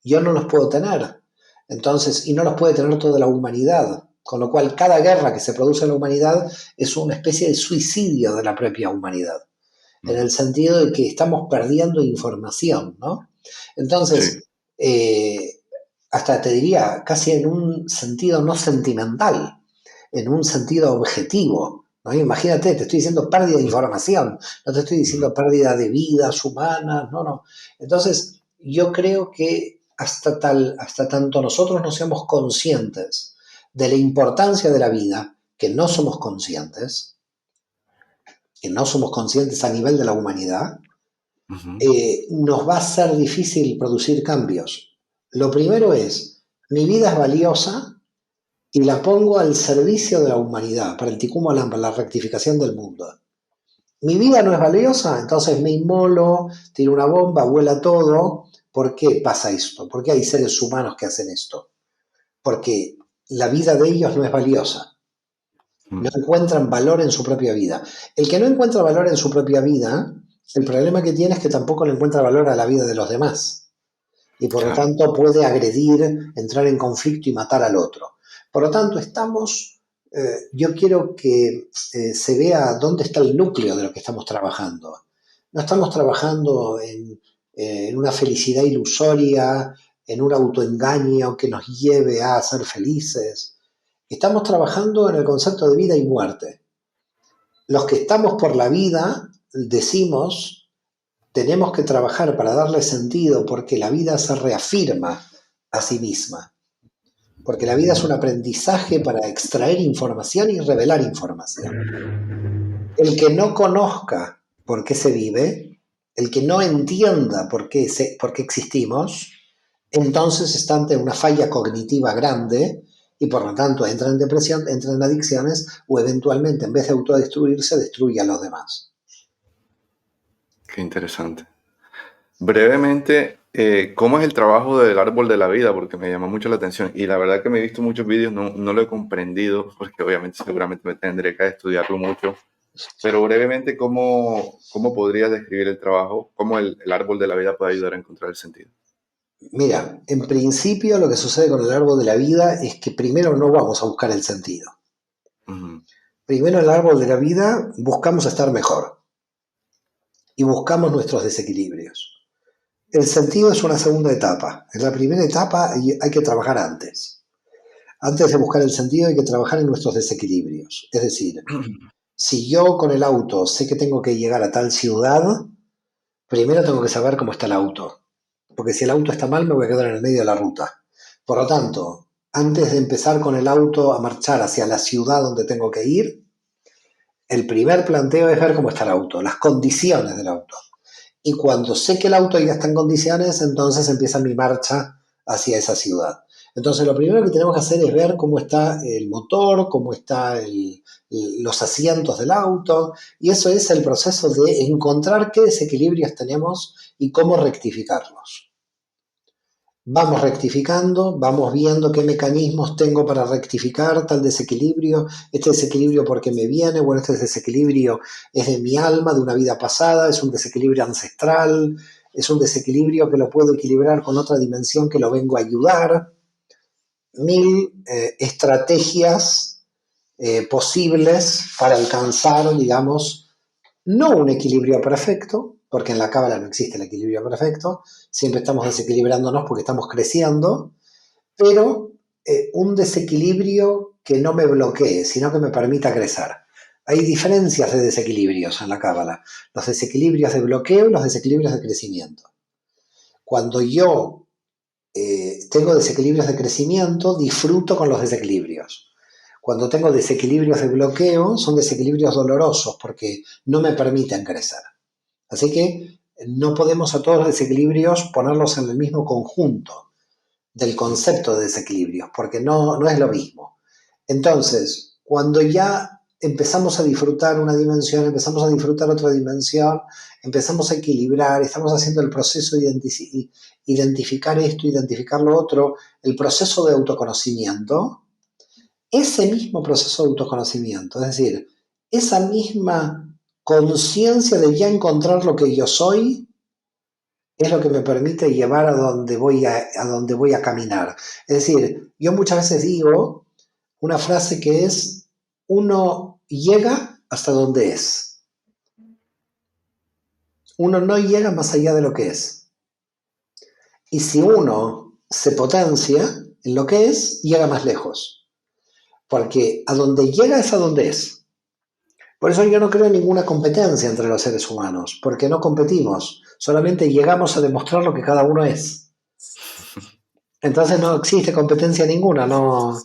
yo no los puedo tener. Entonces, y no los puede tener toda la humanidad. Con lo cual, cada guerra que se produce en la humanidad es una especie de suicidio de la propia humanidad, en el sentido de que estamos perdiendo información, ¿no?
Sí,
Entonces, hasta te diría, casi en un sentido no sentimental, en un sentido objetivo, ¿no? Imagínate, te estoy diciendo pérdida de información, no te estoy diciendo pérdida de vidas humanas, no, no. Entonces, yo creo que hasta tanto nosotros no seamos conscientes de la importancia de la vida, que no somos conscientes a nivel de la humanidad,
ujú,
nos va a ser difícil producir cambios. Lo primero es, mi vida es valiosa y la pongo al servicio de la humanidad, para el Tikkun Olam, para la rectificación del mundo. Mi vida no es valiosa, entonces me inmolo, tiro una bomba, vuela todo. ¿Por qué pasa esto? ¿Por qué hay seres humanos que hacen esto? Porque la vida de ellos no es valiosa. No
mm,
encuentran valor en su propia vida. El que no encuentra valor en su propia vida, el problema que tiene es que tampoco le encuentra valor a la vida de los demás. Y por lo
claro.
tanto puede agredir, entrar en conflicto y matar al otro. Por lo tanto, yo quiero que se vea dónde está el núcleo de lo que estamos trabajando. No estamos trabajando en una felicidad ilusoria, en un autoengaño que nos lleve a ser felices. Estamos trabajando en el concepto de vida y muerte. Los que estamos por la vida decimos, tenemos que trabajar para darle sentido porque la vida se reafirma a sí misma. Porque la vida es un aprendizaje para extraer información y revelar información. El que no conozca por qué se vive, el que no entienda por qué existimos, entonces está ante una falla cognitiva grande y por lo tanto entra en depresión, entra en adicciones o eventualmente en vez de autodestruirse destruye a los demás.
Qué interesante. Brevemente, ¿cómo es el trabajo del árbol de la vida? Porque me llama mucho la atención. Y la verdad que me he visto muchos vídeos, no lo he comprendido, porque obviamente seguramente me tendré que estudiarlo mucho. Pero brevemente, ¿cómo podrías describir el trabajo? ¿Cómo el árbol de la vida puede ayudar a encontrar el sentido?
Mira, en principio lo que sucede con el árbol de la vida es que primero no vamos a buscar el sentido.
Ujú,
Primero en el árbol de la vida buscamos estar mejor y buscamos nuestros desequilibrios. El sentido es una segunda etapa. En la primera etapa hay que trabajar antes. Antes de buscar el sentido hay que trabajar en nuestros desequilibrios. Es decir, si yo con el auto sé que tengo que llegar a tal ciudad, primero tengo que saber cómo está el auto. Porque si el auto está mal me voy a quedar en el medio de la ruta. Por lo tanto, antes de empezar con el auto a marchar hacia la ciudad donde tengo que ir, el primer planteo es ver cómo está el auto, las condiciones del auto. Y cuando sé que el auto ya está en condiciones, entonces empieza mi marcha hacia esa ciudad. Entonces lo primero que tenemos que hacer es ver cómo está el motor, cómo están los asientos del auto, y eso es el proceso de encontrar qué desequilibrios tenemos y cómo rectificarlos. Vamos rectificando, vamos viendo qué mecanismos tengo para rectificar tal desequilibrio, este desequilibrio porque me viene, bueno, este desequilibrio es de mi alma, de una vida pasada, es un desequilibrio ancestral, es un desequilibrio que lo puedo equilibrar con otra dimensión que lo vengo a ayudar. Mil estrategias posibles para alcanzar, digamos, no un equilibrio perfecto, porque en la cábala no existe el equilibrio perfecto, siempre estamos desequilibrándonos porque estamos creciendo, pero un desequilibrio que no me bloquee, sino que me permita crecer. Hay diferencias de desequilibrios en la cábala, los desequilibrios de bloqueo y los desequilibrios de crecimiento. Cuando yo tengo desequilibrios de crecimiento, disfruto con los desequilibrios. Cuando tengo desequilibrios de bloqueo, son desequilibrios dolorosos porque no me permiten crecer. Así que no podemos a todos los desequilibrios ponerlos en el mismo conjunto del
ujú,
concepto de desequilibrios, porque no es lo mismo. Entonces, cuando ya empezamos a disfrutar una dimensión, empezamos a disfrutar otra dimensión, empezamos a equilibrar, estamos haciendo el proceso de identificar esto, identificar lo otro, el proceso de autoconocimiento, ese mismo proceso de autoconocimiento, es decir, esa misma conciencia de ya encontrar lo que yo soy, es lo que me permite llevar a donde voy a caminar. Es decir, yo muchas veces digo una frase que es, uno llega hasta donde es. Uno no llega más allá de lo que es. Y si uno se potencia en lo que es, llega más lejos. Porque a donde llega es a donde es. Por eso yo no creo en ninguna competencia entre los seres humanos, porque no competimos, solamente llegamos a demostrar lo que cada uno es. Entonces no existe competencia ninguna, no,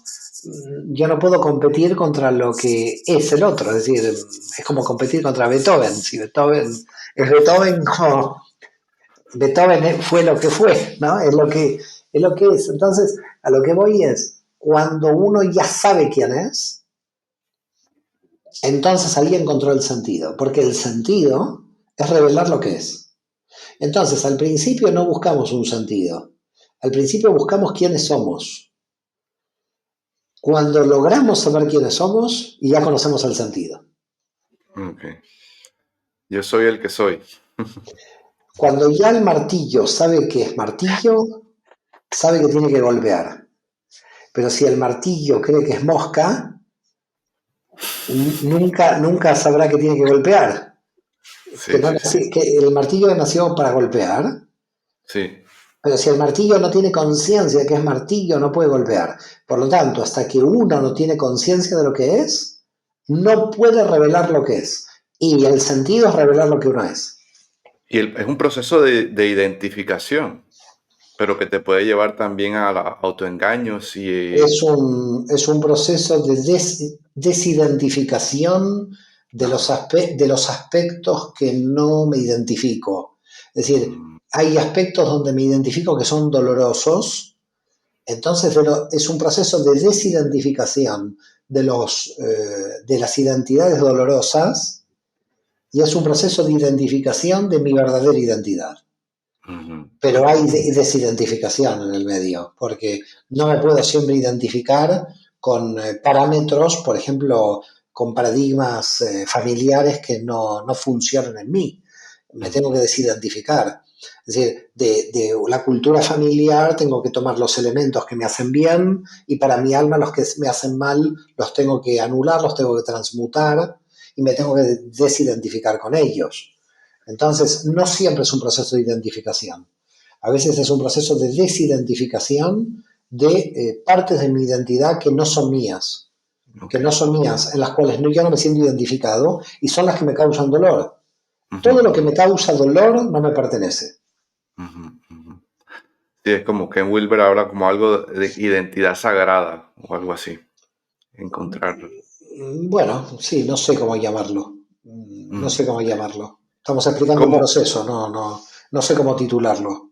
yo no puedo competir contra lo que es el otro, es decir, es como competir contra Beethoven. Si Beethoven es Beethoven, como Beethoven fue lo que fue, ¿no? Es lo que es. Entonces, a lo que voy es, cuando uno ya sabe quién es, entonces ahí encontró el sentido, porque el sentido es revelar lo que es. Entonces, al principio no buscamos un sentido, al principio buscamos quiénes somos. Cuando logramos saber quiénes somos, ya conocemos el sentido.
Ok. Yo soy el que soy.
Cuando ya el martillo sabe que es martillo, sabe que tiene que golpear. Pero si el martillo cree que es mosca, nunca sabrá que tiene que golpear.
Sí, sí, sí.
Que el martillo nació para golpear,
Sí.
pero si el martillo no tiene conciencia de que es martillo, no puede golpear. Por lo tanto, hasta que uno no tiene conciencia de lo que es, no puede revelar lo que es. Y el sentido es revelar lo que uno es.
Y es un proceso de identificación, pero que te puede llevar también a autoengaños y...
Es un proceso de desidentificación
Ajá.
de los aspectos que no me identifico. Es decir,
Mm,
hay aspectos donde me identifico que son dolorosos, entonces es un proceso de desidentificación de las identidades dolorosas y es un proceso de identificación de mi verdadera identidad.
ujú,
Pero
ujú,
hay desidentificación en el medio, porque no me puedo siempre identificar con parámetros, por ejemplo, con paradigmas familiares que no funcionan en mí. Me tengo
ujú,
que desidentificar. Es decir, de la cultura familiar tengo que tomar los elementos que me hacen bien y para mi alma los que me hacen mal los tengo que anular, los tengo que transmutar y me tengo que desidentificar con ellos. Entonces, no siempre es un proceso de identificación. A veces es un proceso de desidentificación de partes de mi identidad que
ok,
no son mías, en las cuales yo no me siento identificado y son las que me causan dolor.
ujú,
Todo lo que
ujú,
me causa dolor no me pertenece.
ujú, ujú. Sí, es como Ken Wilber habla como algo de identidad sagrada o algo así. Encontrar.
Bueno, sí, no sé cómo llamarlo. No
Mm.
sé cómo llamarlo. Estamos explicando un
¿Cómo,
proceso, no sé cómo titularlo.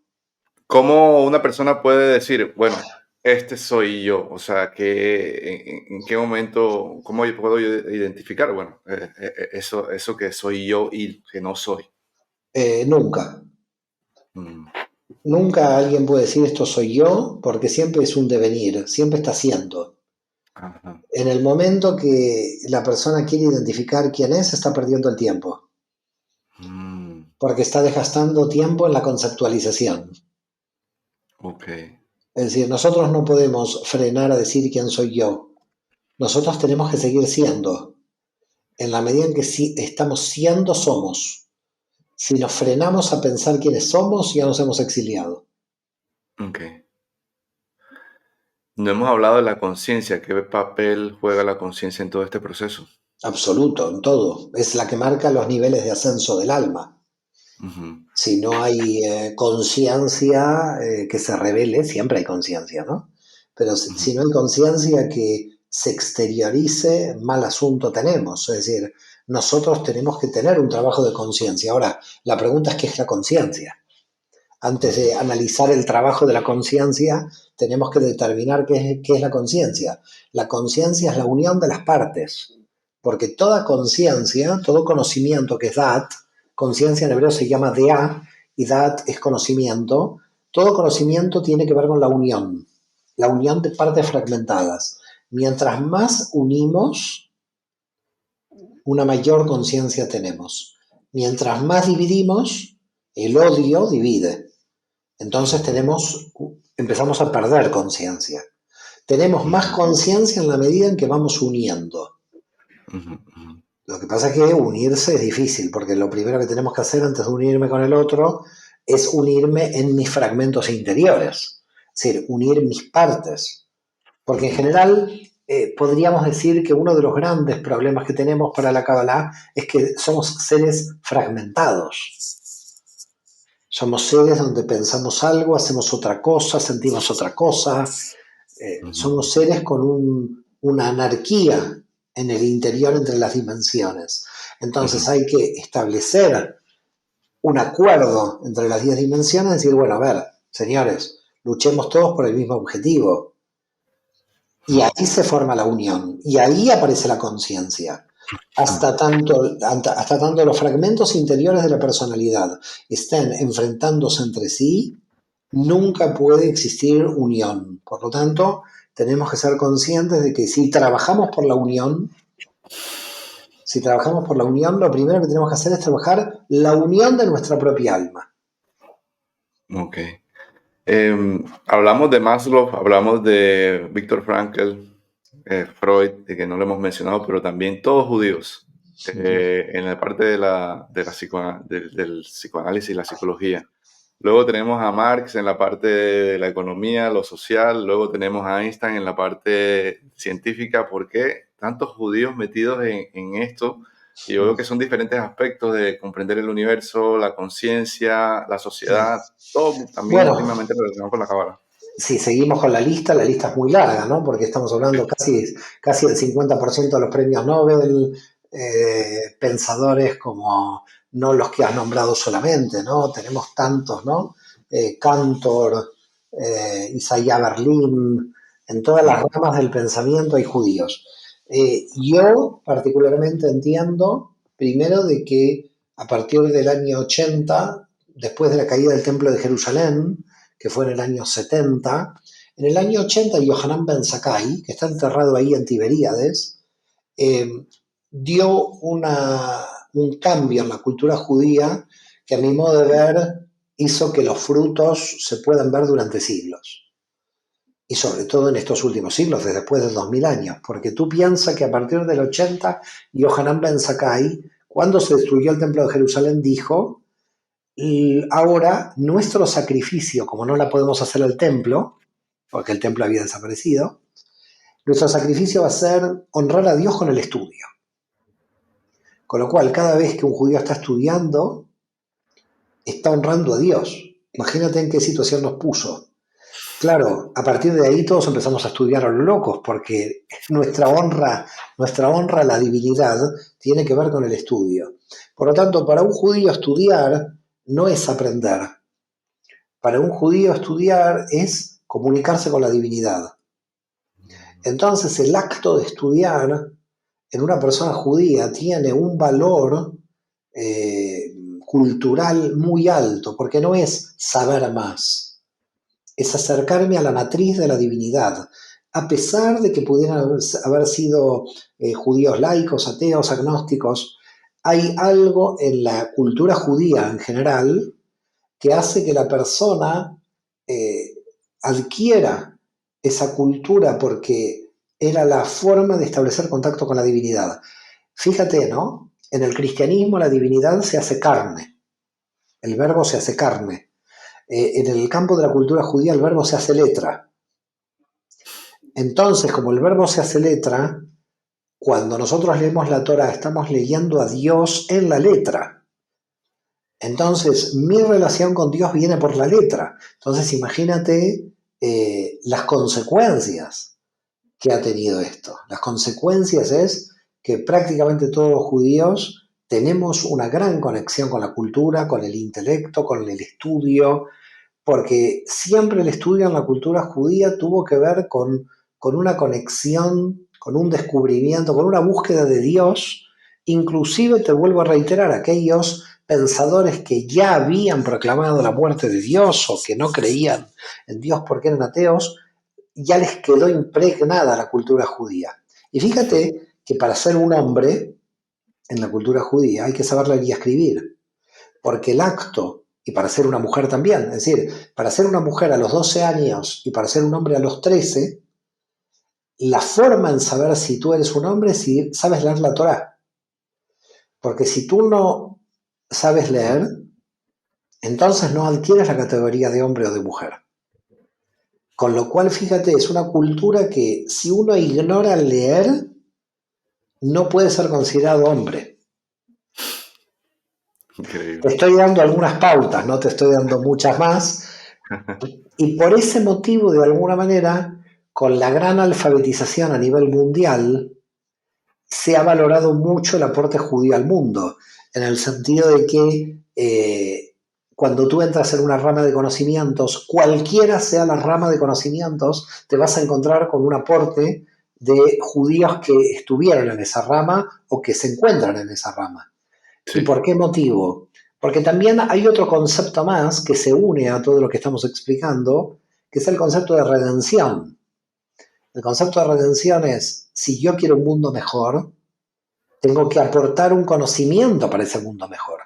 cómo una persona puede decir, bueno, este soy yo? O sea, en qué momento, cómo yo puedo yo identificar, bueno, eso que soy yo y que no soy?
Nunca.
Mm,
Nunca alguien puede decir esto soy yo, porque siempre es un devenir, siempre está siendo.
ajá.
En el momento que la persona quiere identificar quién es, está perdiendo el tiempo,
Mm,
porque está desgastando tiempo en la conceptualización.
ok.
Es decir, nosotros no podemos frenar a decir quién soy yo. Nosotros tenemos que seguir siendo. En la medida en que estamos siendo, somos. Si nos frenamos a pensar quiénes somos, ya nos hemos exiliado.
Ok. No hemos hablado de la conciencia. ¿Qué papel juega la conciencia en todo este proceso?
Absoluto, en todo. Es la que marca los niveles de ascenso del alma.
Ujú,
Si no hay conciencia que se revele, siempre hay conciencia, ¿no? Pero
ujú,
si no hay conciencia que se exteriorice, mal asunto tenemos. Es decir, nosotros tenemos que tener un trabajo de conciencia. Ahora, la pregunta es qué es la conciencia. Antes
ujú,
de analizar el trabajo de la conciencia, tenemos que determinar qué es la conciencia. La conciencia es la unión de las partes. porque toda conciencia, todo conocimiento que es dat, conciencia en hebreo se llama dea, y dat es conocimiento, todo conocimiento tiene que ver con la unión de partes fragmentadas. Mientras más unimos, una mayor conciencia tenemos. Mientras más dividimos, el odio divide. Entonces empezamos a perder conciencia. Tenemos más conciencia en la medida en que vamos uniendo. Lo que pasa es que unirse es difícil, porque lo primero que tenemos que hacer antes de unirme con el otro es unirme en mis fragmentos interiores, es decir, unir mis partes. Porque en general podríamos decir que uno de los grandes problemas que tenemos para la Kabbalah es que somos seres fragmentados. Somos seres donde pensamos algo, hacemos otra cosa, sentimos otra cosa. Somos seres con una anarquía en el interior entre las dimensiones. Entonces hay que establecer un acuerdo entre las 10 dimensiones y decir, bueno, a ver, señores, luchemos todos por el mismo objetivo. Y ahí se forma la unión, y ahí aparece la conciencia. Hasta tanto los fragmentos interiores de la personalidad estén enfrentándose entre sí, nunca puede existir unión. Por lo tanto, tenemos que ser conscientes de que si trabajamos por la unión, lo primero que tenemos que hacer es trabajar la unión de nuestra propia alma.
Ok. Hablamos de Maslow, hablamos de Viktor Frankl, Freud, de que no lo hemos mencionado, pero también todos judíos, en la parte del psicoanálisis y la psicología. Luego tenemos a Marx en la parte de la economía, lo social. Luego tenemos a Einstein en la parte científica. ¿Por qué tantos judíos metidos en esto? Y yo veo que son diferentes aspectos de comprender el universo, la conciencia, la sociedad, todo también íntimamente relacionado con la Cábala.
Si seguimos con la lista es muy larga, ¿no? Porque estamos hablando casi del 50% de los premios Nobel, pensadores como no los que has nombrado solamente, ¿no? Tenemos tantos, ¿no? Cantor, Isaiah Berlin, en todas las ramas del pensamiento hay judíos. Yo particularmente entiendo, primero, de que a partir del año 80, después de la caída del Templo de Jerusalén, que fue en el año 70, en el año 80 Yohanan Ben Zakkai, que está enterrado ahí en Tiberíades, dio un cambio en la cultura judía que a mi modo de ver hizo que los frutos se puedan ver durante siglos. Y sobre todo en estos últimos siglos, desde después de 2000 años, porque tú piensas que a partir del 80, Yohanan Ben Zakkai, cuando se destruyó el Templo de Jerusalén, dijo: y ahora nuestro sacrificio, como no la podemos hacer al templo, porque el templo había desaparecido, nuestro sacrificio va a ser honrar a Dios con el estudio. Con lo cual, cada vez que un judío está estudiando, está honrando a Dios. Imagínate en qué situación nos puso. Claro, a partir de ahí todos empezamos a estudiar a los locos, porque nuestra honra a la divinidad tiene que ver con el estudio. Por lo tanto, para un judío estudiar no es aprender. Para un judío estudiar es comunicarse con la divinidad. Entonces, el acto de estudiar en una persona judía tiene un valor cultural muy alto, porque no es saber más, es acercarme a la matriz de la divinidad. A pesar de que pudieran haber sido judíos laicos, ateos, agnósticos, hay algo en la cultura judía en general que hace que la persona adquiera esa cultura porque era la forma de establecer contacto con la divinidad. Fíjate, ¿no? En el cristianismo la divinidad se hace carne, el verbo se hace carne. En el campo de la cultura judía el verbo se hace letra. Entonces, como el verbo se hace letra, cuando nosotros leemos la Torah estamos leyendo a Dios en la letra. Entonces, mi relación con Dios viene por la letra. Entonces, imagínate las consecuencias que ha tenido esto. Las consecuencias es que prácticamente todos los judíos tenemos una gran conexión con la cultura, con el intelecto, con el estudio, porque siempre el estudio en la cultura judía tuvo que ver con una conexión con un descubrimiento, con una búsqueda de Dios. Inclusive te vuelvo a reiterar, aquellos pensadores que ya habían proclamado la muerte de Dios o que no creían en Dios porque eran ateos, ya les quedó impregnada la cultura judía. Y fíjate que para ser un hombre en la cultura judía hay que saber leer y escribir, porque el acto, y para ser una mujer también, es decir, para ser una mujer a los 12 años y para ser un hombre a los 13, la forma en saber si tú eres un hombre es si sabes leer la Torá. Porque si tú no sabes leer, entonces no adquieres la categoría de hombre o de mujer. Con lo cual, fíjate, es una cultura que si uno ignora leer, no puede ser considerado hombre. Te
Increíble.
estoy dando algunas pautas, no te estoy dando muchas más. Y por ese motivo, de alguna manera, con la gran alfabetización a nivel mundial, se ha valorado mucho el aporte judío al mundo, en el sentido de que cuando tú entras en una rama de conocimientos, cualquiera sea la rama de conocimientos, te vas a encontrar con un aporte de judíos que estuvieron en esa rama o que se encuentran en esa rama. ¿Y
Sí.
por qué motivo? Porque también hay otro concepto más que se une a todo lo que estamos explicando, que es el concepto de redención. El concepto de redención es, si yo quiero un mundo mejor, tengo que aportar un conocimiento para ese mundo mejor.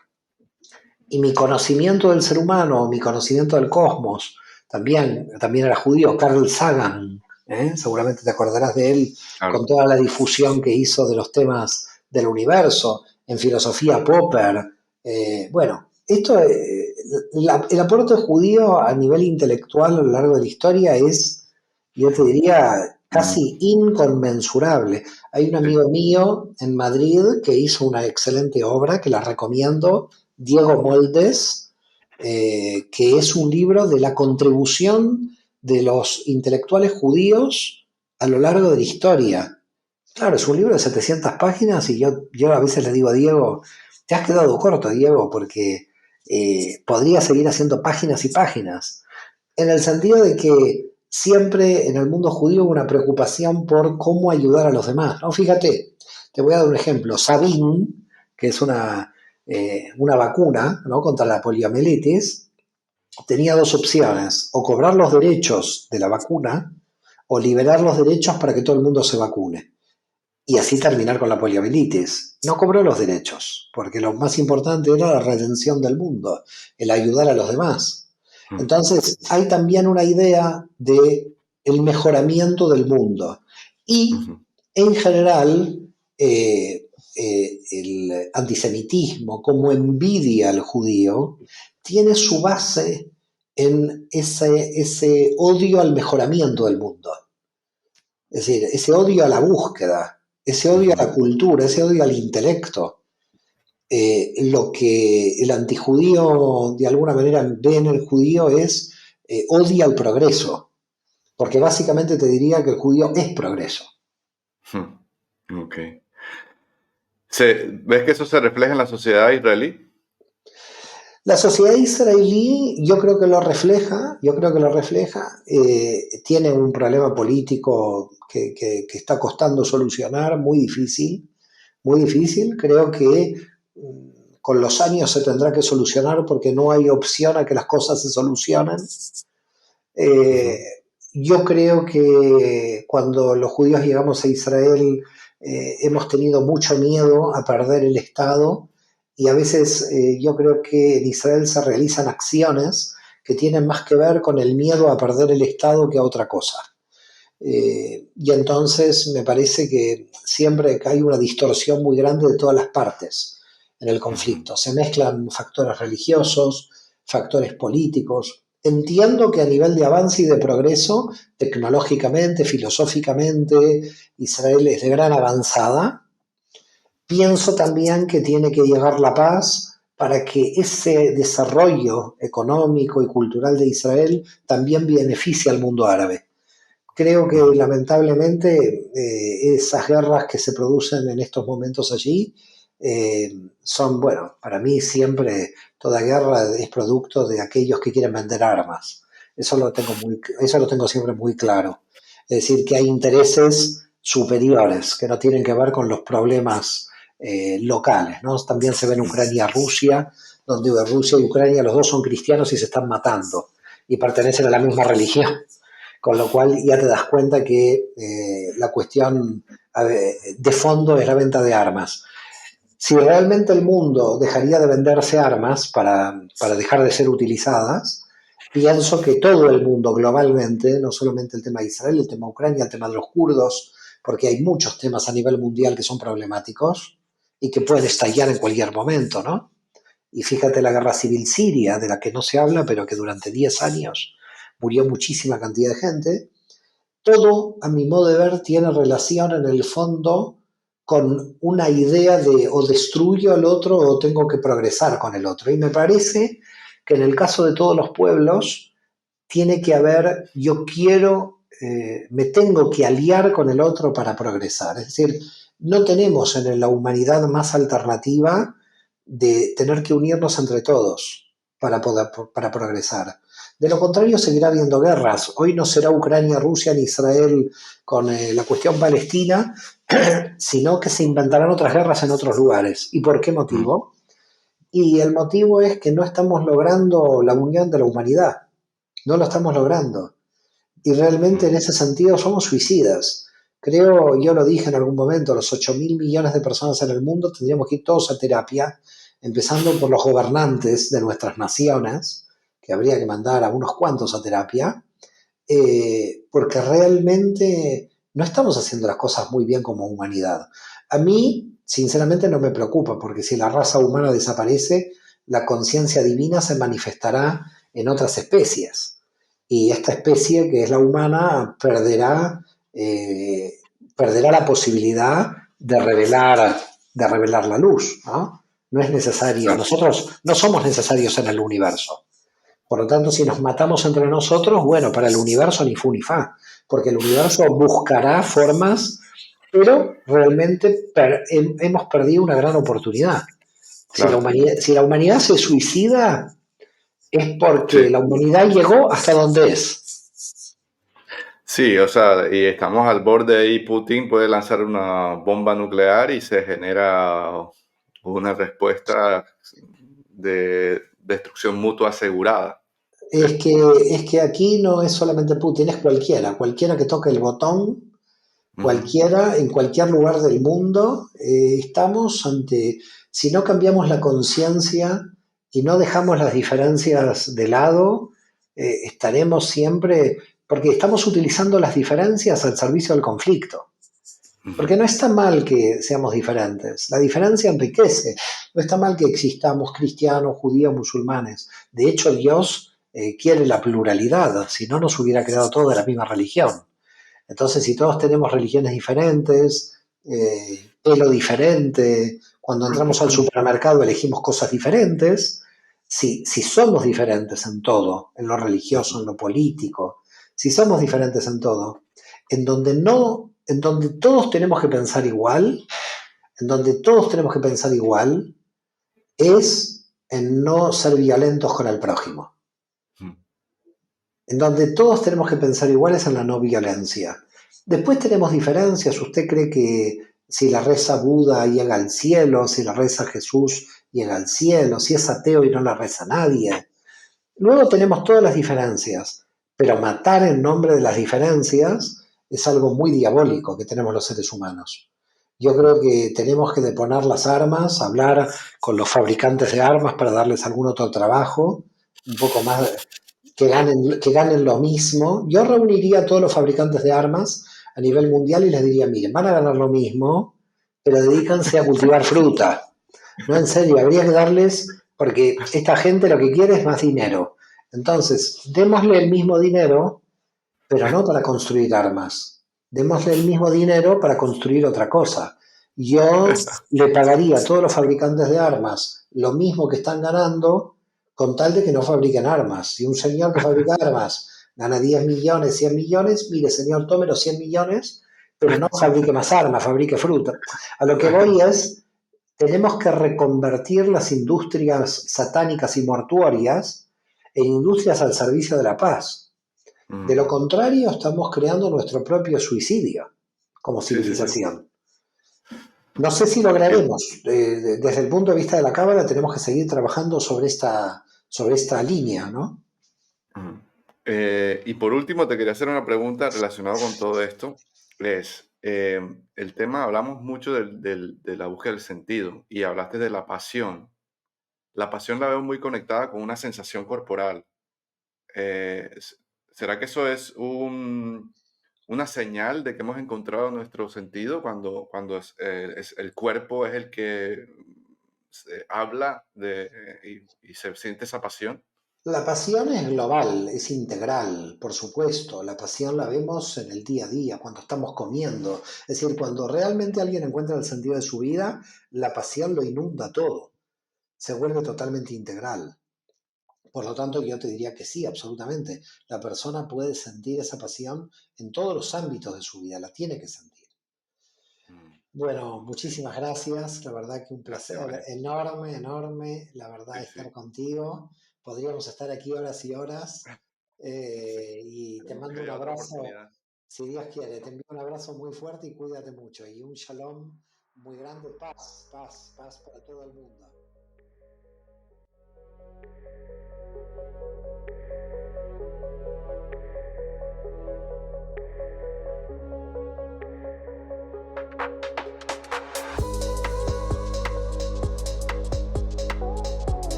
Y mi conocimiento del ser humano, mi conocimiento del cosmos, también era judío, Carl Sagan, seguramente te acordarás de él con
Claro.
toda la difusión que hizo de los temas del universo, en filosofía Popper. Bueno, el aporte judío a nivel intelectual a lo largo de la historia es, yo te diría,
Mm,
casi inconmensurable. Hay un
sí.
amigo mío en Madrid que hizo una excelente obra que la recomiendo, Diego Moldes, que es un libro de la contribución de los intelectuales judíos a lo largo de la historia. Claro, es un libro de 700 páginas y yo a veces le digo a Diego, te has quedado corto, Diego, porque podría seguir haciendo páginas y páginas. En el sentido de que siempre en el mundo judío hubo una preocupación por cómo ayudar a los demás, ¿no? Fíjate, te voy a dar un ejemplo. Sabin, que es una vacuna, ¿no?, contra la poliomielitis, tenía dos opciones: o cobrar los derechos de la vacuna o liberar los derechos para que todo el mundo se vacune y así terminar con la poliomielitis. No cobró los derechos, porque lo más importante era la redención del mundo, el ayudar a los demás.
Mm,
Entonces, hay también una idea de el mejoramiento del mundo. Y,
ujú.
en general, el antisemitismo, como envidia al judío, tiene su base en ese odio al mejoramiento del mundo. Es decir, ese odio a la búsqueda, ese odio a
Ujú.
la cultura, ese odio al intelecto. Lo que el antijudío de alguna manera ve en el judío es odia al progreso, porque básicamente te diría que el judío es progreso.
Mm, ok. ¿Ves que eso se refleja en la sociedad israelí?
La sociedad israelí yo creo que lo refleja, tiene un problema político que está costando solucionar, muy difícil, creo que con los años se tendrá que solucionar porque no hay opción a que las cosas se solucionen. Eh,
Ujú.
yo creo que cuando los judíos llegamos a Israel hemos tenido mucho miedo a perder el Estado y a veces yo creo que en Israel se realizan acciones que tienen más que ver con el miedo a perder el Estado que a otra cosa. Y entonces me parece que siempre hay una distorsión muy grande de todas las partes en el
Ujú.
conflicto. Se mezclan factores religiosos, factores políticos. Entiendo que a nivel de avance y de progreso, tecnológicamente, filosóficamente, Israel es de gran avanzada. Pienso también que tiene que llegar la paz para que ese desarrollo económico y cultural de Israel también beneficie al mundo árabe. Creo que
Ujú.
lamentablemente esas guerras que se producen en estos momentos allí son, bueno, para mí siempre toda guerra es producto de aquellos que quieren vender armas. Eso lo tengo siempre muy claro. Es decir, que hay intereses superiores, que no tienen que ver con los problemas locales, ¿no? También se ve en Ucrania-Rusia, donde Rusia y Ucrania los dos son cristianos y se están matando y pertenecen a la misma religión, con lo cual ya te das cuenta que la cuestión de fondo es la venta de armas. Si realmente el mundo dejaría de venderse armas para dejar de ser utilizadas, pienso que todo el mundo globalmente, no solamente el tema de Israel, el tema de Ucrania, el tema de los kurdos, porque hay muchos temas a nivel mundial que son problemáticos y que pueden estallar en cualquier momento, ¿no? Y fíjate la guerra civil siria, de la que no se habla, pero que durante 10 años murió muchísima cantidad de gente. Todo, a mi modo de ver, tiene relación en el fondo con una idea de o destruyo al otro o tengo que progresar con el otro. Y me parece que en el caso de todos los pueblos tiene que haber, yo quiero, me tengo que aliar con el otro para progresar. Es decir, no tenemos en la humanidad más alternativa de tener que unirnos entre todos para progresar. De lo contrario, seguirá habiendo guerras. Hoy no será Ucrania, Rusia ni Israel con la cuestión palestina, sino que se inventarán otras guerras en otros lugares. ¿Y por qué motivo? Y el motivo es que no estamos logrando la unión de la humanidad. No lo estamos logrando. Y realmente en ese sentido somos suicidas. Creo, yo lo dije en algún momento, los 8.000 millones de personas en el mundo tendríamos que ir todos a terapia, empezando por los gobernantes de nuestras naciones, que habría que mandar a unos cuantos a terapia, porque realmente no estamos haciendo las cosas muy bien como humanidad. A mí, sinceramente, no me preocupa, porque si la raza humana desaparece, la conciencia divina se manifestará en otras especies. Y esta especie, que es la humana, perderá la posibilidad de revelar la luz, ¿no? No es necesario.
Exacto.
Nosotros no somos necesarios en el universo. Por lo tanto, si nos matamos entre nosotros, bueno, para el universo ni fu ni fa, porque el universo buscará formas, pero realmente hemos perdido una gran oportunidad.
Claro.
Si la humanidad se suicida, es porque
Sí.
la humanidad llegó hasta donde es.
Sí, o sea, y estamos al borde y Putin puede lanzar una bomba nuclear y se genera una respuesta de destrucción mutua asegurada. Sí.
Es que aquí no es solamente Putin, es cualquiera que toque el botón,
Ujú.
cualquiera, en cualquier lugar del mundo, estamos ante, si no cambiamos la conciencia y no dejamos las diferencias de lado, estaremos siempre, porque estamos utilizando las diferencias al servicio del conflicto.
Ujú.
Porque no está mal que seamos diferentes, la diferencia enriquece, no está mal que existamos cristianos, judíos, musulmanes. De hecho, Dios quiere la pluralidad, si no nos hubiera creado todos de la misma religión. Entonces, si todos tenemos religiones diferentes, pelo diferente, cuando entramos al supermercado elegimos cosas diferentes, si somos diferentes en todo, en lo religioso, en lo político, si somos diferentes en todo, en donde todos tenemos que pensar igual, en donde todos tenemos que pensar igual, es en no ser violentos con el prójimo.
Ujú.
En donde todos tenemos que pensar iguales en la no violencia. Después tenemos diferencias. Usted cree que si la reza Buda llega al cielo, si la reza Jesús llega al cielo, si es ateo y no la reza nadie. Luego tenemos todas las diferencias, pero matar en nombre de las diferencias es algo muy diabólico que tenemos los seres humanos. Yo creo que tenemos que deponer las armas, hablar con los fabricantes de armas para darles algún otro trabajo, un poco más, que ganen lo mismo. Yo reuniría a todos los fabricantes de armas a nivel mundial y les diría, miren, van a ganar lo mismo, pero dedícanse a cultivar fruta. No, en serio, habría que darles, porque esta gente lo que quiere es más dinero. Entonces, démosle el mismo dinero, pero no para construir armas. Démosle el mismo dinero para construir otra cosa. Yo le pagaría a todos los fabricantes de armas lo mismo que están ganando con tal de que no fabriquen armas. Si un señor que fabrica armas gana 10 millones, 100 millones, mire señor, tome los 100 millones, pero no fabrique más armas, fabrique fruta. A lo que voy es, tenemos que reconvertir las industrias satánicas y mortuorias en industrias al servicio de la paz. De lo
Mm.
contrario, estamos creando nuestro propio suicidio. como
Sí, sí, sí.
civilización. No sé si
Y,
lograremos. Desde el punto de vista de la Cábala tenemos que seguir trabajando sobre esta línea, ¿no?
ujú. Y por último, te quería hacer una pregunta relacionada con todo esto. Es, el tema, hablamos mucho de la búsqueda del sentido y hablaste de la pasión. La pasión la veo muy conectada con una sensación corporal. S ¿Será que eso es una señal de que hemos encontrado nuestro sentido cuando es el cuerpo es el que se habla y se siente esa pasión?
La pasión es global, es integral, por supuesto. La pasión la vemos en el día a día, cuando estamos comiendo. Es decir, cuando realmente alguien encuentra el sentido de su vida, la pasión lo inunda todo, se vuelve totalmente integral. Por lo tanto, yo te diría que sí, absolutamente. La persona puede sentir esa pasión en todos los ámbitos de su vida, la tiene que sentir.
Mm,
Bueno,
sí,
muchísimas gracias. La verdad que un
gracias,
placer
vale.
enorme, enorme, la verdad,
Sí,
estar
sí.
contigo. Podríamos estar aquí horas y horas.
Sí,
Y te
esperemos que
mando un
haya otra
abrazo,
oportunidad.
si Dios quiere. Te envío un abrazo muy fuerte y cuídate mucho. Y un shalom muy grande. Paz, paz, paz para todo el mundo.